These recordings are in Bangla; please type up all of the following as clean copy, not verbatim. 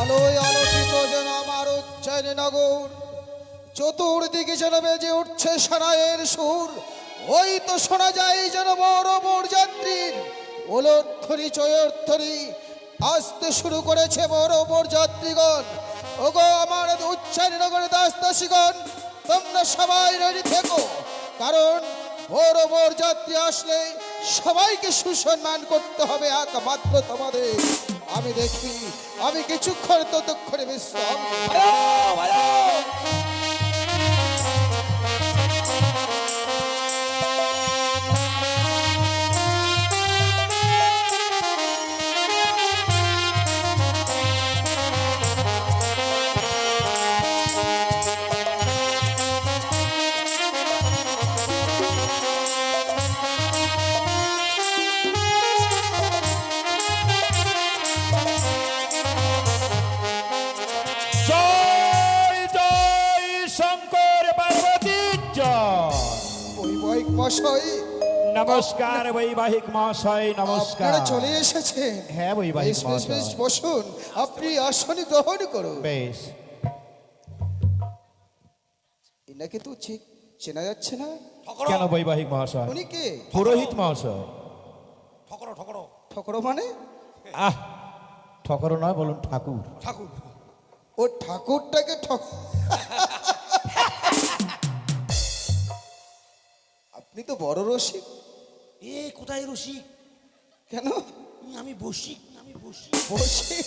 আলোয় আলোকিত যেন আমার উজ্জয়িনী নগর, চতুর্দিকে যেন বেজে উঠছে সানাইয়ের সুর। ওই তো শোনা যায় যেন বড় বরযাত্রীর ওলধ্বনি চয়ধ্বনি আসতে শুরু করেছে বড় বরযাত্রীগণ। ওগো আমার উজ্জয়িনী নগরের দাস দাসীগণ, তোমরা সবাই রেডি থেকো, কারণ বড় বরযাত্রী আসলে সবাইকে সুসম্মান করতে হবে একমাত্র তোমাদের। আমি দেখি, আমি কিছুক্ষণ ততক্ষণে বিশ্রাম। মশাই নমস্কার বৈবাহিক মহাশয়, নমস্কার। আপনারা চলে এসেছেন? হ্যাঁ বৈবাহিক মহাশয়। বেশ বসুন, আপনি আসন গ্রহণ করুন। বেশ। এনাকে তো চেনা যাচ্ছে না। কেন বৈবাহিক মহাশয়? উনি কে? পুরোহিত মহাশয়। ঠকরো ঠকরো ঠকরো মানে? আহ, ঠকরো নয়, বলুন ঠাকুর। ঠাকুর। ও ঠাকুরটাকে আপনি তো বড় রসিক। এ কোথায় রসিক? কেন? আমি বসিক, আমি বসিক। বসিক?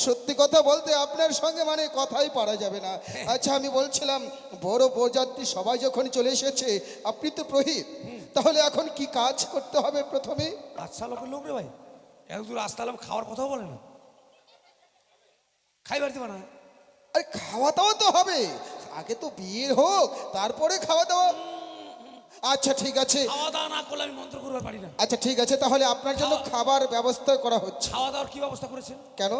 সত্যি কথা বলতে আপনার সঙ্গে মানে কথাই পারা যাবে না। আচ্ছা, আমি বলছিলাম বড় বরযাত্রী সবাই যখন চলে এসেছে, আপনি তো পুরোহিত, তাহলে এখন কি কাজ করতে হবে প্রথমে? আচ্ছা লোকের লোক রে ভাই, এত দূর আসতে হলাম, খাওয়ার কথাও বলে না, খাইবার দিবা না? আরে খাওয়া দাওয়া তো হবে, আগে তো বিয়ে হোক তারপরে খাওয়া দাওয়া। আচ্ছা ঠিক আছে, খাওয়া দাওয়া না করলে আমি মন্ত্র করবার পারি না। আচ্ছা ঠিক আছে, তাহলে আপনার জন্য খাবার ব্যবস্থা করা হচ্ছে। খাওয়া দাওয়ার কি ব্যবস্থা করেছেন? কেন?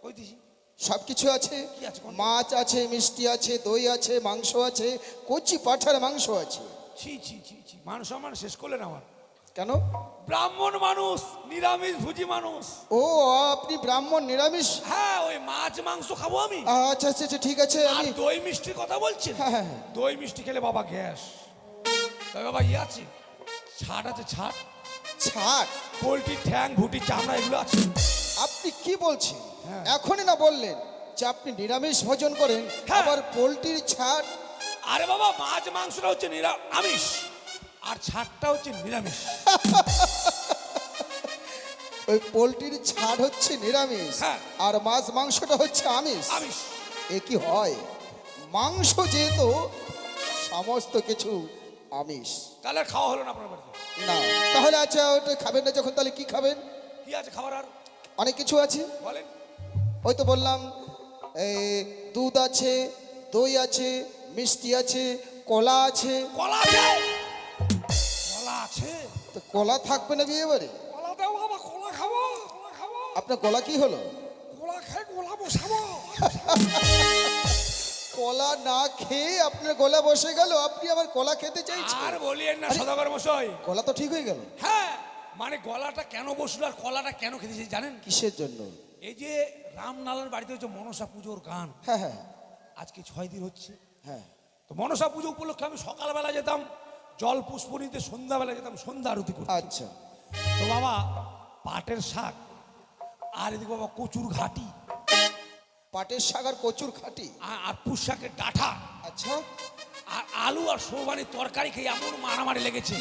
ওই দিছি সব কিছু আছে, কি আছে? মাছ আছে, মিষ্টি আছে, দই আছে, মাংস আছে, কচি পাঠার মাংস আছে। ছি ছি ছি ছি, মান সম্মান শেষ করলেন আমার। কেন? ব্রাহ্মণ মানুষ, নিরামিষ ভুজি মানুষ। ও আপনি ব্রাহ্মণ, নিরামিষ? হ্যাঁ, ওই মাছ মাংস খাবো আমি। আচ্ছা আচ্ছা আচ্ছা, ঠিক আছে। আর আমি দই মিষ্টির কথা বলছেন? হ্যাঁ হ্যাঁ হ্যাঁ। দই মিষ্টি খেলে বাবা গ্যাস। তবে বাবা ইয়ে আছে, ছাট আছে, ছাট। ছাড়? পোলট্রির ঠ্যাং, ভুটি, চামড়া এগুলো আছে। আপনি কি বলছেন? হ্যাঁ। এখনই না বললেন যে আপনি নিরামিষ ভোজন করেন, হ্যাঁ। আবার পোলট্রির ছাড়? আরে বাবা, মাছ মাংসটা হচ্ছে আমিষ, আর ছাটটা হচ্ছে নিরামিষ। ওই পোলট্রির ছাড় হচ্ছে নিরামিষ, হ্যাঁ। আর মাছ মাংসটা হচ্ছে আমিষ। আমিষ। এ কি হয়? মাংস যেহেতু সমস্ত কিছু আমিষ। তাহলে খাওয়া হলো না আপনার বাড়িতে? না, তাহলে আচ্ছা ওটা খাবেন না যখন, তাহলে কি খাবেন? কি আছে খাবার? আর অনেক কিছু আছে। বলেন। ওই তো বললাম, এই দুধ আছে, দই আছে, মিষ্টি আছে, কলা আছে। কলা আছে? কলা আছে? তো কলা থাকবে না বিয়ে বাড়ি? কলা দাও বাবা, কলা খাবো, কলা খাবো। আপনার কলা কি হলো? কলা খাই কলা বসাবো। কলা না খেয়ে আপনার গলা বসে গেল, আপনি আবার কলা খেতে চাইছেন? আর বলিয়েন না সদাগর মশাই। গলা তো ঠিক হয়ে গেল। হ্যাঁ, মানে গলাটা কেন বসলো আর কলাটা কেন খেতেছি জানেন? কিসের জন্য? এই যে রামলালার বাড়িতে হচ্ছে মনসা পুজোর গান, হ্যাঁ হ্যাঁ আজকে 6 দিন হচ্ছে। হ্যাঁ। তো মনসা পুজো উপলক্ষে আমি সকালবেলা যেতাম জল পুষ্প নিতে, সন্ধ্যাবেলা যেতাম সন্ধ্যা আরতি করতে। আচ্ছা। তো বাবা পাটের শাক, আর এদিকে বাবা কচুর ঘাটি, পাটের শাক আর কচুর খাটি। আর পুঁই শাকের ডাঁটা, আচ্ছা। আর আলু আর সৌবানির তরকারি খেয়ে এমন মারামারি লেগেছে।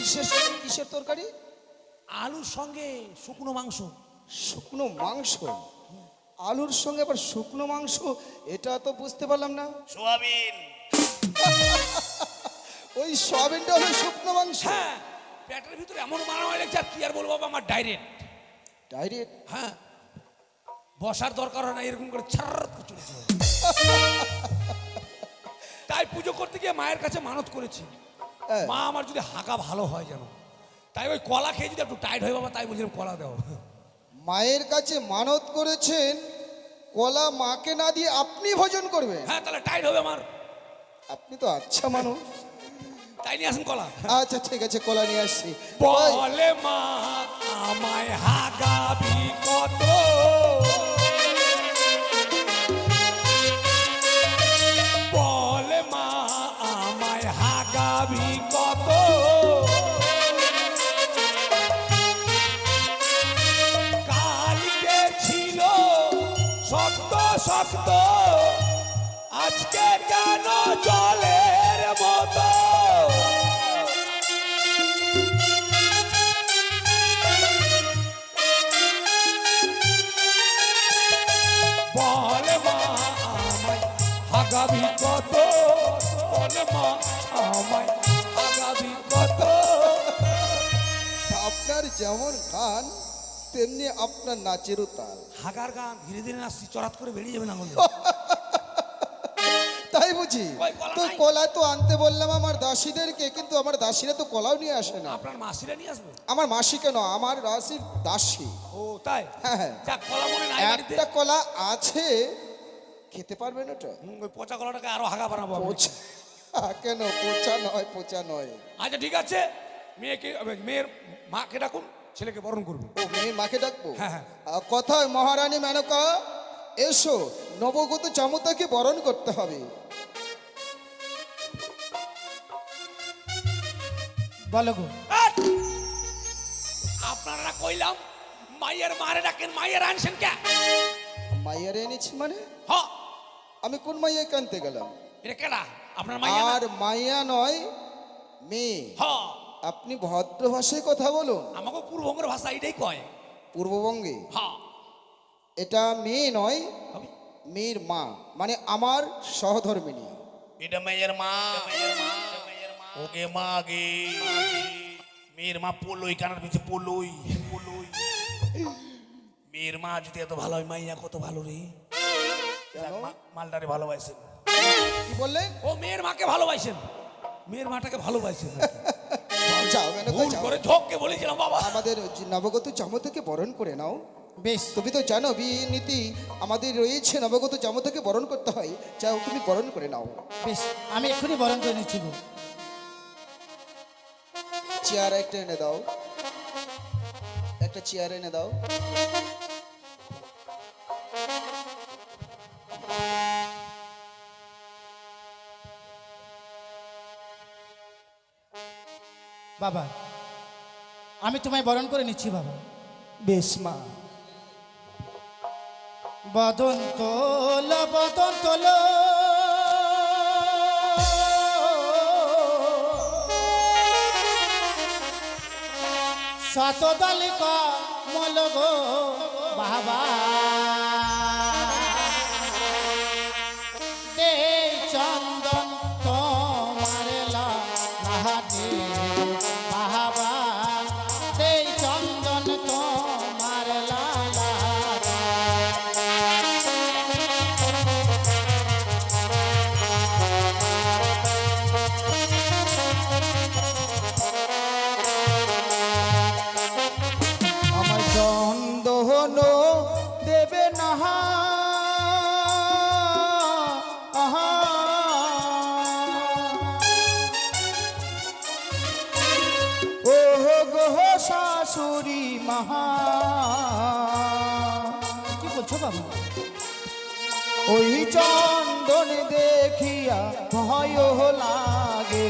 কিসের তরকারি? আলুর সঙ্গে শুকনো মাংস। শুকনো মাংস? আলুর সঙ্গে আবার শুকনো মাংস, এটা তো বুঝতে পারলাম না। সোয়াবিন। ওই সয়াবিনটা হলো শুকনো মাংস? হ্যাঁ, পেটের ভিতরে এমন মারামারি লেগেছে, আর কি আর বলবো বাবা, আমার ডাইরেক্ট। ডাইরেক্ট? হ্যাঁ, বসার দরকার হয় না, এরকম করে ছাড় চলেছে। তাই পুজো করতে গিয়ে মায়ের কাছে মানত করেছি, হ্যাঁ। মা আমার যদি হাগা ভালো হয় যেন, তাই ওই কলা খেয়ে যদি একটু টাইট হয় বাবা, তাই বলছিলাম কলা দাও। মায়ের কাছে মানত করেছেন কলা মাকে না দিয়ে আপনি ভোজন করবেন? হ্যাঁ, তাহলে টাইট হবে আমার। আপনি তো আচ্ছা মানুষ। তাই নিয়ে আসুন কলা। আচ্ছা ঠিক আছে, কলা নিয়ে আসছি। বলে মা আমায় হাগাবি কত, শক্ত শক্ত আজকে কেন জলের মতো বল মা আমায় হাগাবি কত বল মা আমায় হাগাবি কত আপনার যেমন গান তেমনি আপনার নাচেরও তাল। হাগার গান ধীরে ধীরে নাচছি, চড়াত করে বেরিয়ে যাবে না বললে তাই বুঝি? কই কলা তো নাই? কলা তো আনতে বললাম আমার দাসীদেরকে, কিন্তু আমার দাসীরা তো কলাও নিয়ে আসে না। আপনার মাসিরা নিয়ে আসবে? আমার মাসি কেন, আমার দাসীর দাসী। ও তাই? হ্যাঁ হ্যাঁ, যা কলা মনে নাই বাড়িতে? একটা কলা আছে, খেতে পারবেন ওটা? ওই পচা কলাটাকে আরো হাগা বানাবো আমি। পচা কেন? পচা নয়, পচা নয়। আচ্ছা ঠিক আছে, মেয়ের মাকে ডাকুন, ছেলেকে বরণ করবে। ও, মেয়ের মাকে ডাকবো? হ্যাঁ, হ্যাঁ। কথায় মহারানী মেনকা, এসো, নবগত চামুতাকে বরণ করতে হবে। বলো গো। আপনারা কইলাম মায়ের মারে ডাকেন, মায়ের আনছেন কে? মাইয়ারে এনেছি মানে? হ, আমি কোন মাইয়া কানতে গেলাম? এটা কেডা? আপনার মাইয়া না? আর মাইয়া নয়, মেয়ে। হ, আপনি ভদ্র ভাষায় কথা বলুন। আমাকে পূর্ববঙ্গের ভাষা এটাই কয়। পূর্ববঙ্গে হ, এটা মেয়ে নয়, হবে? মেয়ের মা, মানে আমার সহধর্মিনী। এটা মেয়ের মা, ওকে মা গে মেয়ের মা পলই, কানার পিছে পলই পলই। মেয়ের মা যদি এত ভালো হয়, মাইয়া কত ভালো রে। মালটারে ভালোবাসেন। কি বললেন? ও মেয়ের মাকে ভালোবাসেন, মেয়ের মাটাকে ভালোবাসেন। যাও মেনকা, ভুল যাও। করে ঝককে বলেছিলাম বাবা। আমাদের নবগত চামতাকে বরণ করে নাও। বেশ, তুমি তো জানো বিয়ে নীতি আমাদের রয়েছে, নবগত চামতাকে বরণ করতে হয়। যাও, তুমি বরণ করে নাও। বেশ, আমি এক্ষুনি বরণ করে নিচ্ছি গো। চেয়ার একটা এনে দাও, একটা চেয়ার এনে দাও। বাবা, আমি তোমায় বরণ করে নিচ্ছি বাবা। বেশ মা। বদন তোল, বদন তোল, শতদলিক মল গো বাবা, দে চন্দন তোমার লাহাটি বাবা, দে চন্দন তোমার লালা। আমার চন্দন দেবে না, আহা, ও গো শাশুড়ি মহা। কি বলছো বাবা? ওই চন্দন দেখিয়া ভয় লাগে,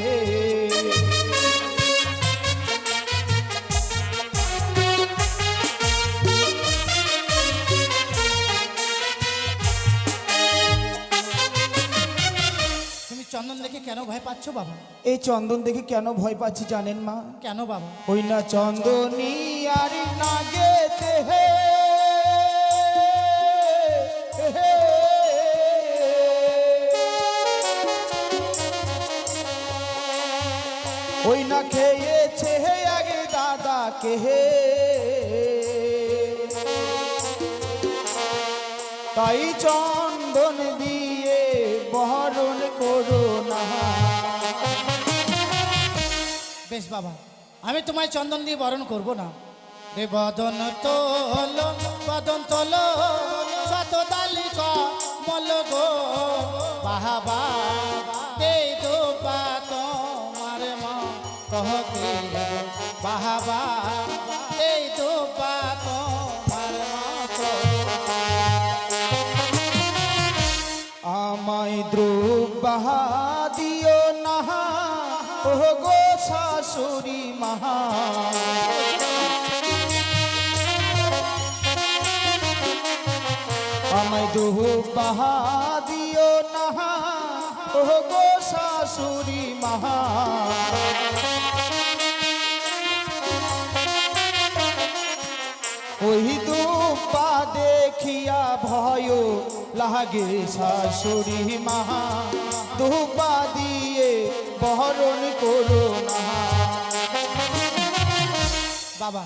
তুমি চন্দন দেখে কেন ভয় পাচ্ছ বাবা? এই চন্দন দেখে কেন ভয় পাচ্ছি জানেন মা? কেন বাবা? ওই না চন্দনী আর না গেতে হে, ওই না খেয়েছে আগে দাদা কে হে, তাই চন্দন দিয়ে বরণ করো না। বেশ বাবা, আমি তোমায় চন্দন দিয়ে বরণ করব না। রে বদন তোল, বদন তোল, শতদলিক মল গো বাবা, দে দোপা তোমার মা কহকে বাবা, দে দোপা তোমার মা। আমায় দ্রুপ বাহা দিও না, ও গো শাশুড়ি মহা। আমায় দুবাহা দিও না ও গো শাশুড়ি মহা। ওই দুপা দেখিয়া ভয় লাগে শাশুড়ি মহা, দুপা দিয়ে বরণ করো না। বাবা,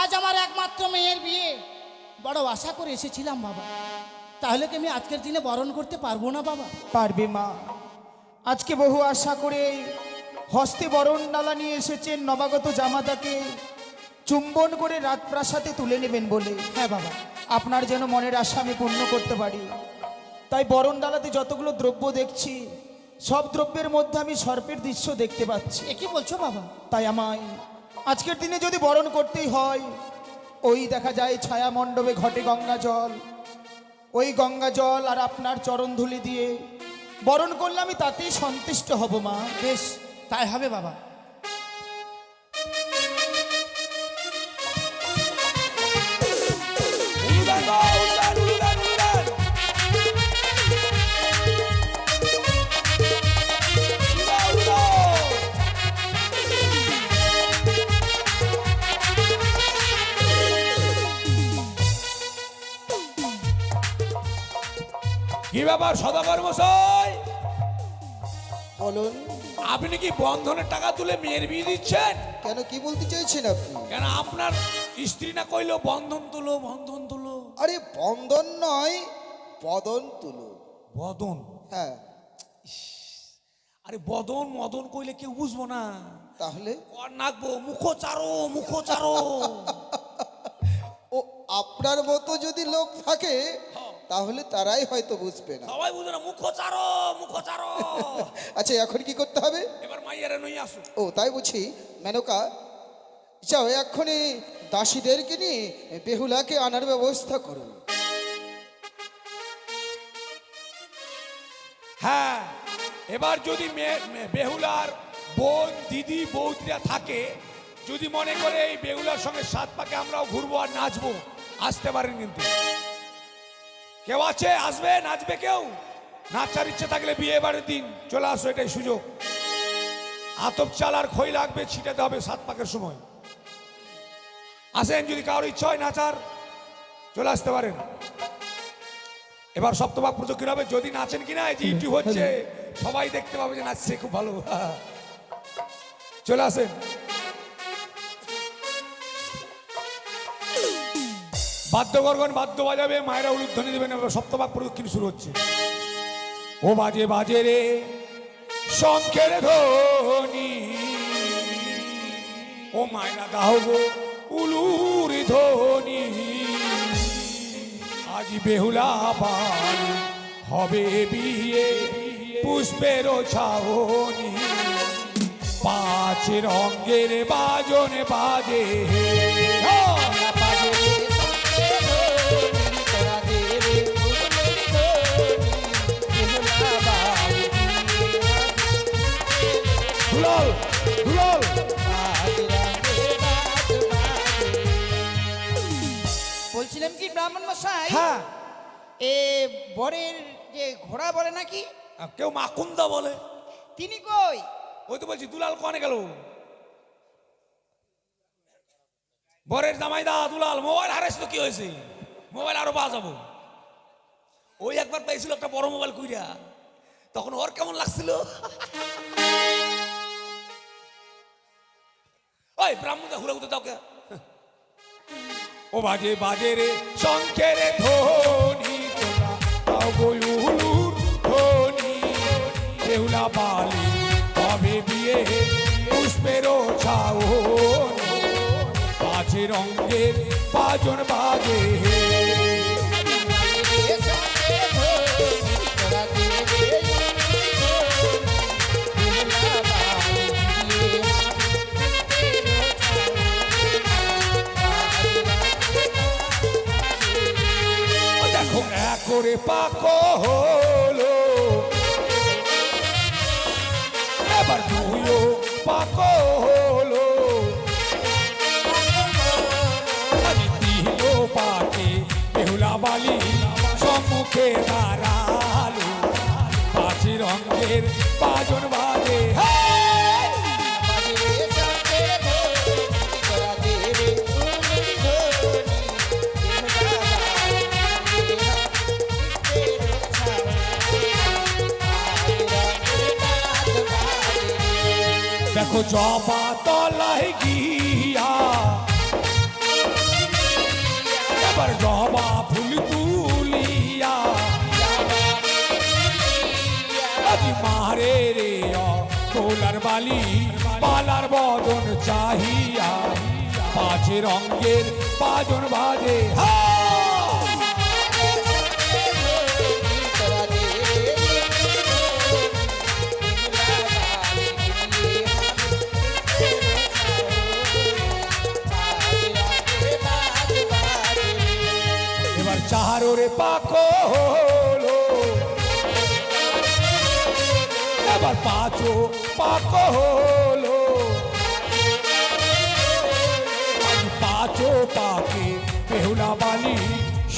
আজ আমার একমাত্র মেয়ের বিয়ে, বড় আশা করে এসেছিলাম বাবা, তাহলে কি আমি আজকের দিনে বরণ করতে পারবো না বাবা? পারবে মা, আজকে বহু আশা করে হস্তে বরণ ডালা নিয়ে এসেছেন নবাগত জামাতাকে চুম্বন করে রাজপ্রাসাদে তুলে নেবেন বলে। হ্যাঁ বাবা, আপনার যেন মনের আশা আমি পূর্ণ করতে পারি, তাই বরণ ডালাতে যতগুলো দ্রব্য দেখছি সব দ্রব্যের মধ্যে আমি সর্পের দৃশ্য দেখতে পাচ্ছি। কি বলছো বাবা? তাই আমায় আজকের দিনে যদি বরণ করতেই হয়, ওই দেখা যায় ছায়া মণ্ডপে ঘটে গঙ্গা জল, ওই গঙ্গা জল আর আপনার চরণ ধুলি দিয়ে বরণ করলে আমি তাতেই সন্তুষ্ট হব মা। বেশ, তাই হবে বাবা। উলুদান গো, উলুদান, উলুদান, উলুদান। উলুদান, উলুদান। কি ব্যাপার সদাগর মশাই, বলুন, আপনি কি বন্ধনের টাকা তুলে মেয়ের বিয়ে দিচ্ছেন? কেন, কি বলতে চাইছেন আপনি? কেন আপনার স্ত্রী না কইলো বন্ধন তুলো, বন্ধন তুলো? আরে বন্ধন নয়, বদন তুলো। বদন? হ্যাঁ। আরে বদন মদন কইলে কেউ বুঝবো না, তাহলে কর নাকবো মুখোচারো, মুখোচারো। ও আপনার মতো যদি লোক থাকে তাহলে তারাই হয়তো বুঝবে না। সবাই বুঝে না, মুখোচারো, মুখোচারো। আচ্ছা, এখন কি করতে হবে? এবার মাইয়ারে নই আসো। ও তাই বুঝি। মেনকা, যাও এক্ষুনি দাসীদেরকে নিয়ে বেহুলাকে আনার ব্যবস্থা করো। হ্যাঁ, এবার যদি বেহুলার বোন, দিদি, বৌদিরা থাকে, যদি মনে করে এই বেহুলার সঙ্গে সাত পাকে আমরাও ঘুরবো আর নাচবো, আসতে পারেন। কিন্তু কেউ আছে, আসবে, নাচবে কেউ? নাচার ইচ্ছে থাকলে বিয়ে বাড়ির দিন চলে আসো, এটাই সুযোগ। আতপ চাল আর খই লাগবে, ছিটাতে হবে সাত পাকের সময়। আসেন, যদি কারোর ইচ্ছা হয় নাচার, চলে আসতে পারেন। এবার সপ্তভাগ পুজো কি হবে, যদি নাচেন কিনা, এই যে ইউটিউব হচ্ছে, সবাই দেখতে পাবে যে নাচছে, খুব ভালো। চলে আসেন। বাদ্যগর্গণ বাদ্য বাজাবে, মায়েরা উলুধ্বনি দেবেন। এবার সপ্তভাগ প্রদক্ষিণ শুরু হচ্ছে। ও বাজে বাজে রে শঙ্খের ধ্বনি, ও মায়েরা দাও গো উলুর ধ্বনি। আজ বেহুলা বাড়ি হবে বিয়ে, পুষ্পের ছাউনি, পাঁচ রঙের বাজন বাজে। দুলাল, দুলাল। বলছিলাম কি ব্রাহ্মণ মশাই, হ্যাঁ, এ বরের যে ঘোড়া বলে নাকি, কেউ মাকুন্দা বলে, তিনি কই? ওই তো বলছি, দুলাল কনে গেল? বরের জামাইদা দুলাল মোবাইল হারাইছিল, কি হয়েছে? মোবাইল আরো পাওয়া যাবো। ওই একবার পেয়েছিল একটা বড় মোবাইল কইরা, তখন ওর কেমন লাগছিল? ওই ব্রাহ্মণটা হুড়াগুতে দাও কে? ও বাজে বাজে রে শঙ্খের ধ্বনি, তোরা দাও গো উলুর ধ্বনি। বেহুলা বালি হবে বিয়ে, পুষ্পের ছাউনি, পাঁচ রঙের বাজন বাজে। দেখো এক করে পাক হলো, এবার দুইও পাক হলো, তিনও পাকে বেহুলা বালি দাঁড়ালো পাঁচি রঙের বাজন বাজে হেই! দেখো জবা তলায় গিয়া এবার জবা ফুল তুলিয়া আজি মারে রে তোলার বালি পালার বদন চাহিয়া পাঁচ রঙের বাজন বাজে হা! এবার চাহারে পাকো হলো এবার পাঁচো পাকো হলো আজ পাঁচো পাকে বেহুলা বালি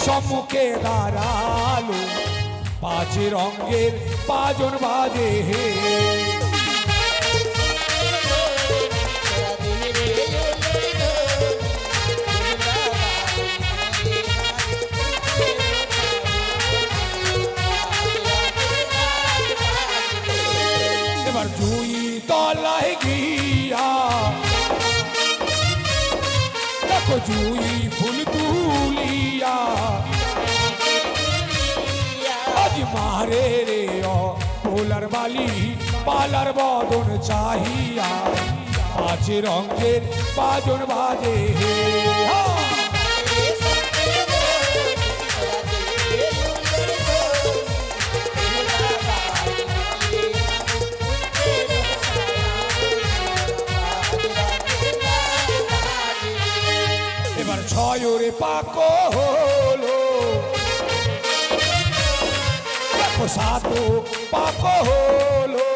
সম্মুখে দাঁড়ালো পাঁচ রঙের বাজন বাজে হে এবার জুই তলায় গিয়া দেখো জুই ফুল তুলিয়া আজ মারে রে পোলার বালি পালার বদন চাহিয়া পাঁচ রঙের বাজন বাজে হা! এবার ছয়রে পাকো হলো দেখো সাতো পাকো হলো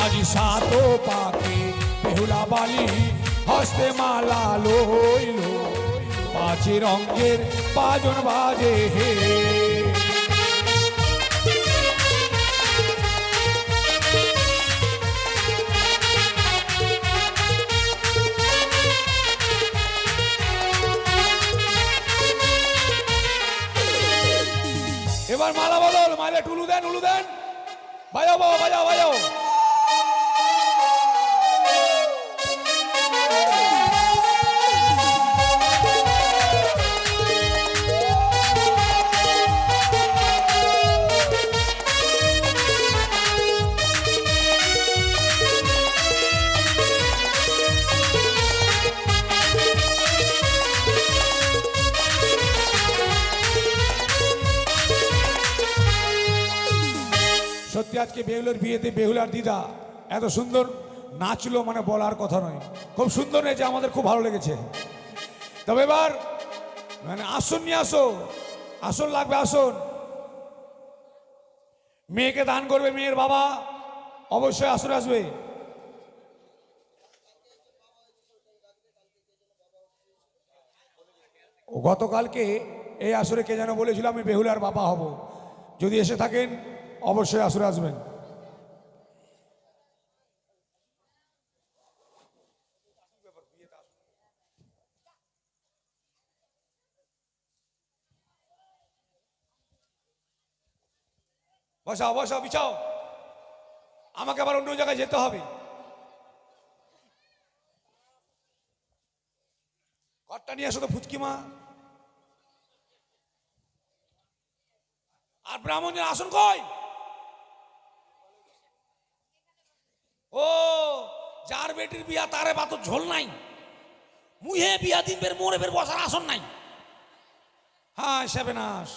আজি সাতো পাকে বেহুলা বালি হস্তে মালা লইলো পাঁচ রঙের বাজন বাজে হে এবার মালা বদল মালে টুলু দেন উলু দেন বাজাও বাবা বাজাও বাজাও সত্যি আজকে বেহুলার বিয়েতে বেহুলার দিদা এত সুন্দর নাচলো মানে বলার কথা নয় খুব সুন্দর নেচে আমাদের খুব ভালো লেগেছে তবে এবার মানে আসন নিয়ে আসো আসন লাগবে আসন মেয়েকে দান করবে মেয়ের বাবা অবশ্যই আসরে আসবে গতকালকে এই আসরে কে যেন বলেছিল আমি বেহুলার বাবা হব যদি এসে থাকেন অবশ্যই আসরে আসবেন বসাও বসাও বিছাও আমাকে আবার অন্য জায়গায় যেতে হবে ঘরটা নিয়ে আসো তো ফুচকিমা আর ব্রাহ্মণের আসন কই ও যার বেটির বিয়া তারে বাতো ঝোল নাই মুহে বিয়া দিন বের মোরে বের বসার আসন নাই হ্যাঁ সেবেনাস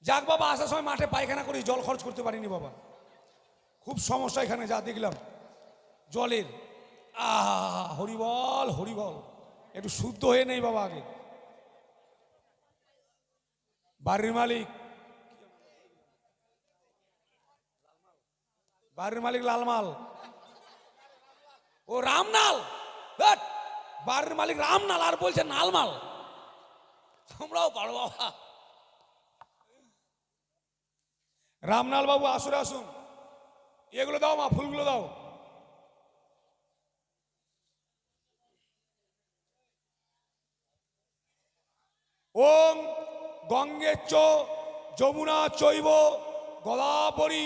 যাক বাবা আসার সময় মাঠে পায়খানা করি জল খরচ করতে পারিনি বাবা খুব সমস্যা এখানে যা দেখলাম জলের হরিবল হরিবল একটু শুদ্ধ হয়ে নেই বাবা আগে বাড়ির মালিক লালমাল ও রামনাল, ধ্যাৎ, বাড়ির মালিক রামনাল আর বলছে নালমাল। তোমরাও পারো বাবা। রামনাল বাবু আসুন আসুন, এগুলো দাও মা, ফুলগুলো দাও। ওম গঙ্গে চ যমুনা চৈব গোদাবরী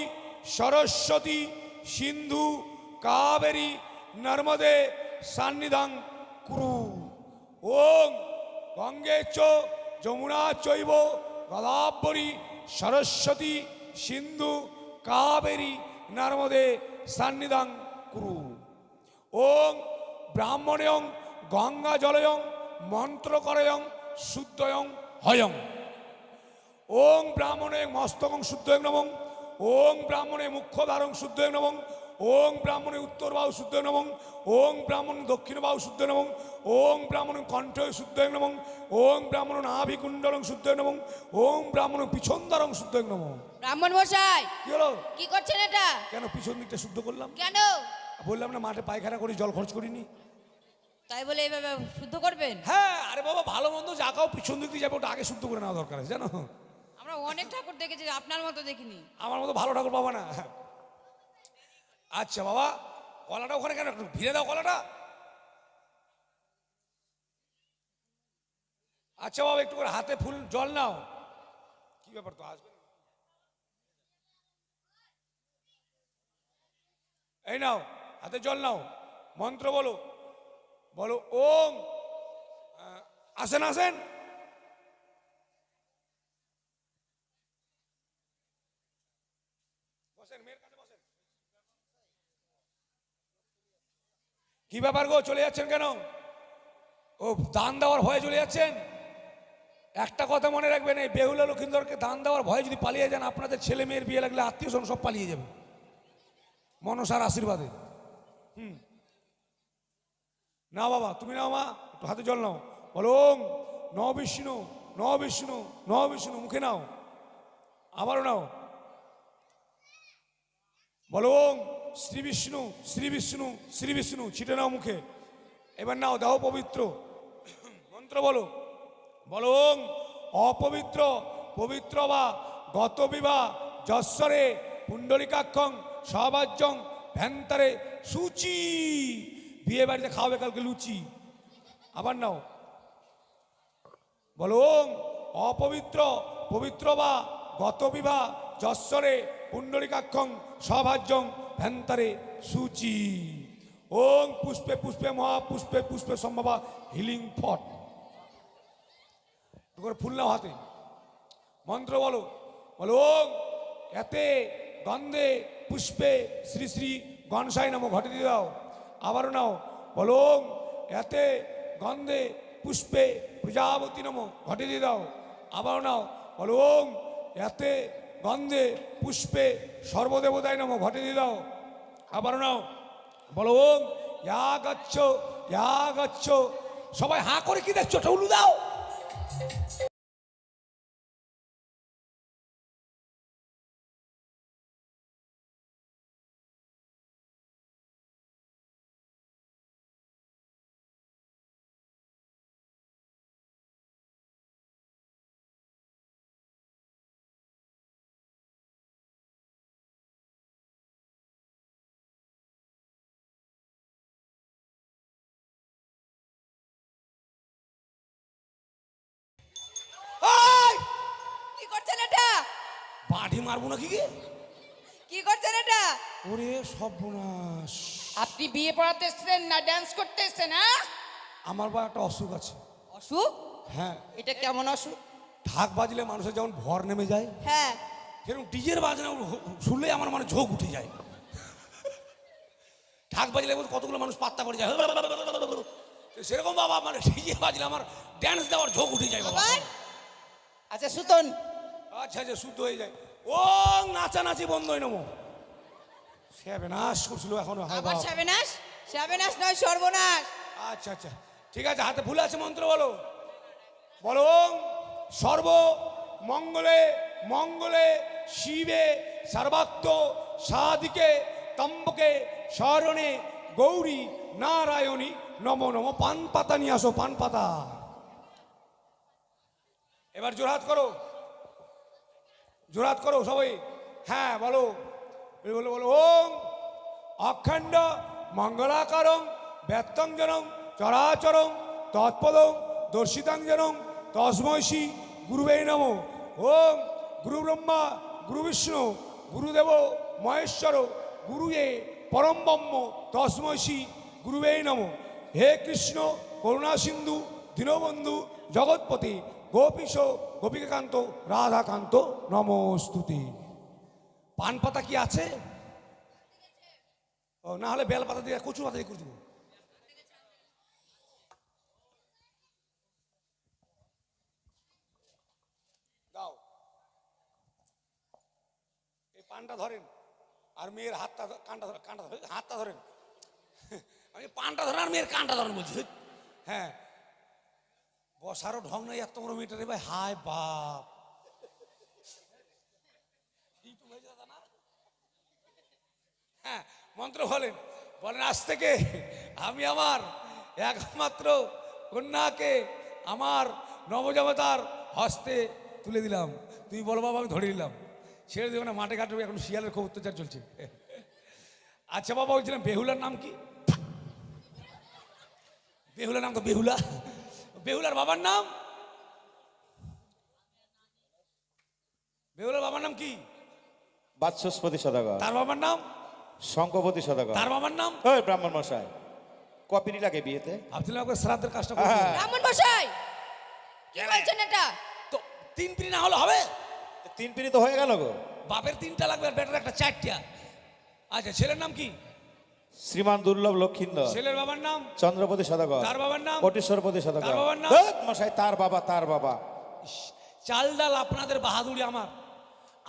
সরস্বতী সিন্ধু কাবেরী নর্মদে সান্নিধাং কুরু। ওম গঙ্গে চ যমুনা চৈব গোদাবরী সরস্বতী সিন্ধু কাবেরী নর্মদে সান্নিধাং কুরু। ওং ব্রাহ্মণয়ং গঙ্গা জলয়ং মন্ত্রকরয়ং শুদ্ধয়ং হয়ং। ওং ব্রাহ্মণে মস্তকং শুদ্ধয়ং নমং। ওং ব্রাহ্মণে মুখ্যধারং শুদ্ধয়ং নমং। ওং ব্রাহ্মণে উত্তর বাহু শুদ্ধয়ং নমং। ওং ব্রাহ্মণ দক্ষিণ বাহু শুদ্ধয়ং নমং। ওং ব্রাহ্মণ কণ্ঠ শুদ্ধয়ং নমং। ওং ব্রাহ্মণ নাভিকুণ্ডলং শুদ্ধয়ং নমং। ওং ব্রাহ্মণ পিছনদারং শুদ্ধয়ং নমং। ব্রাহ্মণ মশাই কি হলো? কি করছেন এটা? কেন পিছন দিকটা শুদ্ধ করলাম? কেন? বললাম না মাঠে পায়খানা করি, জল খরচ করিনি। তাই বলে এইভাবে শুদ্ধ করবেন? হ্যাঁ, আরে বাবা ভালো মন্দ যা খাও পিছন দিক দিয়ে যাবে, ওটা আগে শুদ্ধ করে নেওয়া দরকার আছে জানো। আমরা অনেক ঠাকুর দেখেছি, আপনার মতো দেখিনি। আমার মতো ভালো ঠাকুর পাবা না। আচ্ছা বাবা, কলাটা ওখানে কেন, একটু ভিড়ে দাও কলাটা। আচ্ছা বাবা, একটু করে হাতে ফুল জল নাও। কি ব্যাপার, তো আসবে না? এই নাও হাতে জল নাও, মন্ত্র বলো। বলো ওম। আসেন আসেন। বসেন, মেয়ের কাছে বসেন। কি ব্যাপার গো, চলে যাচ্ছেন কেন? ও দান দেওয়ার ভয়ে চলে যাচ্ছেন? একটা কথা মনে রাখবেন, এই বেহুলা লক্ষিন্দরকে দান দেওয়ার ভয়ে যদি পালিয়ে যান, আপনাদের ছেলে মেয়ের বিয়ে লাগলে আত্মীয় স্বজন সব পালিয়ে যাবে মনসার আশীর্বাদে। না বাবা, তুমি নাও মা, একটু হাতে জল নাও। বলো ওং ন বিষ্ণু ন বিষ্ণু ন বিষ্ণু, মুখে নাও। আবারও নাও। বলো ওং শ্রী বিষ্ণু শ্রী বিষ্ণু শ্রী বিষ্ণু, ছিটে নাও মুখে। এবার নাও, দেহ পবিত্র। মন্ত্র বলো। বলো ওং অপবিত্র পবিত্র বা গত বিবাহ যশ্বরে পুণ্ডলিকাক্ষং সবাজ্যং ভ্যান্তারে সূচি। বিয়ে বাড়িতে খাওয়াবে কালকে লুচি। আবার নাও। বলো ওং অপবিত্র পবিত্র বা গত বিবাহ যশ্বরে পুণ্ডলিকাক্ষং সভাজ্যং ভ্যান্তারে সূচি। ওং পুষ্পে পুষ্পে মহাপুষ্পে পুষ্পে সম্ভবা হিলিং ফট। ফুল নাও হাতে, মন্ত্র বলো। বলো ওং এতে গন্ধে পুষ্পে শ্রী শ্রী গণসাই নমঃ, ঘটে দিয়ে দাও। আবারও নাও। বলো ওং এতে গন্ধে পুষ্পে প্রজাপতি নমঃ, ঘটে দিয়ে দাও। আবারও নাও। বলো ওং এতে গন্ধে পুষ্পে সর্বদেবতায় নমঃ, ঘটে দিয়ে দাও। আবারও নাও। বলো ওং ইয়া গচ্ছ ইয়া গচ্ছ। সবাই হাঁ করে কি দেখছো, ঠৌলু দাও। কি করছেন এটা? বাঁধি মারবো নাকি? কি করছেন এটা? ওরে সর্বনাশ। আপনি বিয়ে পড়াতে এসেছেন না ডান্স করতে এসেছেন? হ্যাঁ, আমার বা একটা অসুখ আছে। অসুখ? হ্যাঁ। এটা কেমন অসুখ? ঢাক বাজলে মানুষের যেমন ভর নেমে যায়, হ্যাঁ, সেরকম ডিজের বাজনা শুনলে আমার মানে ঝোঁক উঠে যায়। ঢাক বাজলে কতগুলো মানুষ পাত্তা পড়ে যায়, সেরকম বাবা মানে ডিজে বাজলে আমার ড্যান্স দেওয়ার ঝোঁক উঠে যায় বাবা। আচ্ছা সুতন। আচ্ছা আচ্ছা, শুদ্ধ হয়ে যায়। ও নাচানাচি বন্ধ হয়ে নেবো। সর্বনাশ করছিল এখনো। আবার সর্বনাশ? সর্বনাশ নয়, সর্বনাশ। আচ্ছা আচ্ছা ঠিক আছে, হাতে ভুলে আছে, মন্ত্র বলো। বলো ওং সর্ব মঙ্গলে মঙ্গলে শিবে সর্বাত্ম সাধিকে তম্বকে শরণে গৌরী নারায়ণী নমো নমো। পান পাতা নিয়ে আসো, পান পাতা। এবার জোরহাত করো, জোরহাত করো সবাই। হ্যাঁ বলো, বলো বলো। ওম অখণ্ড মঙ্গলাকারং ব্যত্যঞ্জনং চরাচরং তৎপদং দর্শিতাঞ্জনং তস্মৈ শ্রী গুরুবে নমঃ। ওম গুরু ব্রহ্মা গুরু বিষ্ণু গুরুদেব মহেশ্বর গুরুয়ে পরম ব্রহ্ম তস্মৈ শ্রী গুরুবে নমঃ। হে কৃষ্ণ করুণা সিন্ধু দীনবন্ধু জগৎপতি গোপীশ গোপিকাকান্ত রাধাকান্ত নমস্তুতে। পান পাতা কি আছে? ও না হলে বেল পাতা দিয়ে কচু পাতা দিয়ে করে দেবো। দাও, এই পানটা ধরেন আর মেয়ের হাতটা কানটা ধরেন, কানটা ধরেন, হাতটা ধরেন। আমি পানটা ধরেন আর মেয়ের কানটা ধরেন বলছি। হ্যাঁ, বসারও ঢং নাই এত বড় মেয়েটা রে ভাই। হায় বাপ, হ্যাঁ মন্ত্র বলেন, বলেন আজ থেকে আমি আমার একমাত্র কন্যাকে আমার নবজামাতার হস্তে তুলে দিলাম। তুই বলো বাবা, আমি ধরে নিলাম। ছেড়ে দেবো না, মাঠে ঘাটে এখন শিয়ালের খুব অত্যাচার চলছে। আচ্ছা বাবা, বলছিলাম বেহুলার নাম কি? বেহুলার নাম তো বেহুলা। বেহুলার বাবার নাম? বেহুলার বাবার নাম কি? বাচস্পতি সদাগর। তার বাবার নাম? শঙ্কপতি সদাগর। তার বাবার নাম? ওই ব্রাহ্মণ মশাই, কপিনি লাগে বিয়েতে? ভাবছিলাম আপনার শ্রাদ্ধের কাজটা করতে। হ্যাঁ। ব্রাহ্মণ মশাই কি বলছেন এটা? তো 3 পিড়ি না হলে হবে? 3 পিড়ি তো হয়ে গেল গো। বাপের 3টা লাগবে আর বেটার একটা 4টা। আচ্ছা, ছেলের নাম কি? শ্রীমান দুর্লভ লক্ষিন্দর। ছেলের বাবার নাম? চন্দ্রপতি সদাগর। তার বাবার নাম? কোটেশ্বরপতি সদাগর। তার বাবার নাম? ধ্যাৎ মশাই, তার বাবা, তার বাবা। চাল ডাল আপনাদের বাহাদুরি আমার।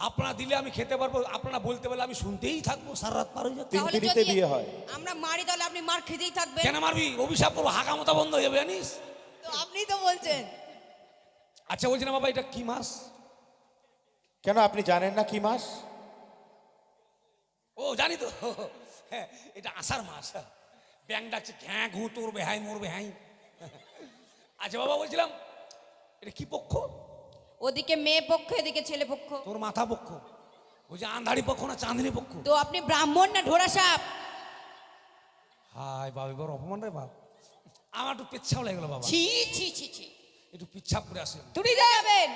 আপনারা দিলে আমি খেতে পারবো, আপনারা বলতে পারলে আমি শুনতেই থাকবো, সারা রাত পার হয়ে যাচ্ছে। 3 পিড়িতে বিয়ে হয়। আমরা মারি তাহলে আপনি মার খেতেই থাকবেন। কেন মারবি? অভিশাপ করবো, হাঁকামতা বন্ধ হয়ে যাবে জানিস। তো আপনি তো বলছেন। আচ্ছা বলছি না বাবা, এটা কি মাস? কেন আপনি জানেন না কি মাস? ও জানি তো, হ্যাঁ এটা আষাঢ় মাস। ব্যাং ডাকছে, ঘ্যাঁ ঘু তোর বেহাই মোর বেহাই। আচ্ছা বাবা, বলছিলাম এটা কি পক্ষ? ওদিকে মেয়ে পক্ষ, এদিকে ছেলে পক্ষ। তোর মাথা পক্ষ। ওই যে আন্ধারি পক্ষ না চাঁদনি পক্ষ? তো আপনি ব্রাহ্মণ না ঢোড়া সাপ? হায় বাবা, এবার অপমান রে বাপ। আমার একটু পেচ্ছাপ লেগে গেল বাবা, ছি ছি ছি ছি। একটু পিচ্ছাপ করে আসেন। তুড়ি যাবেন।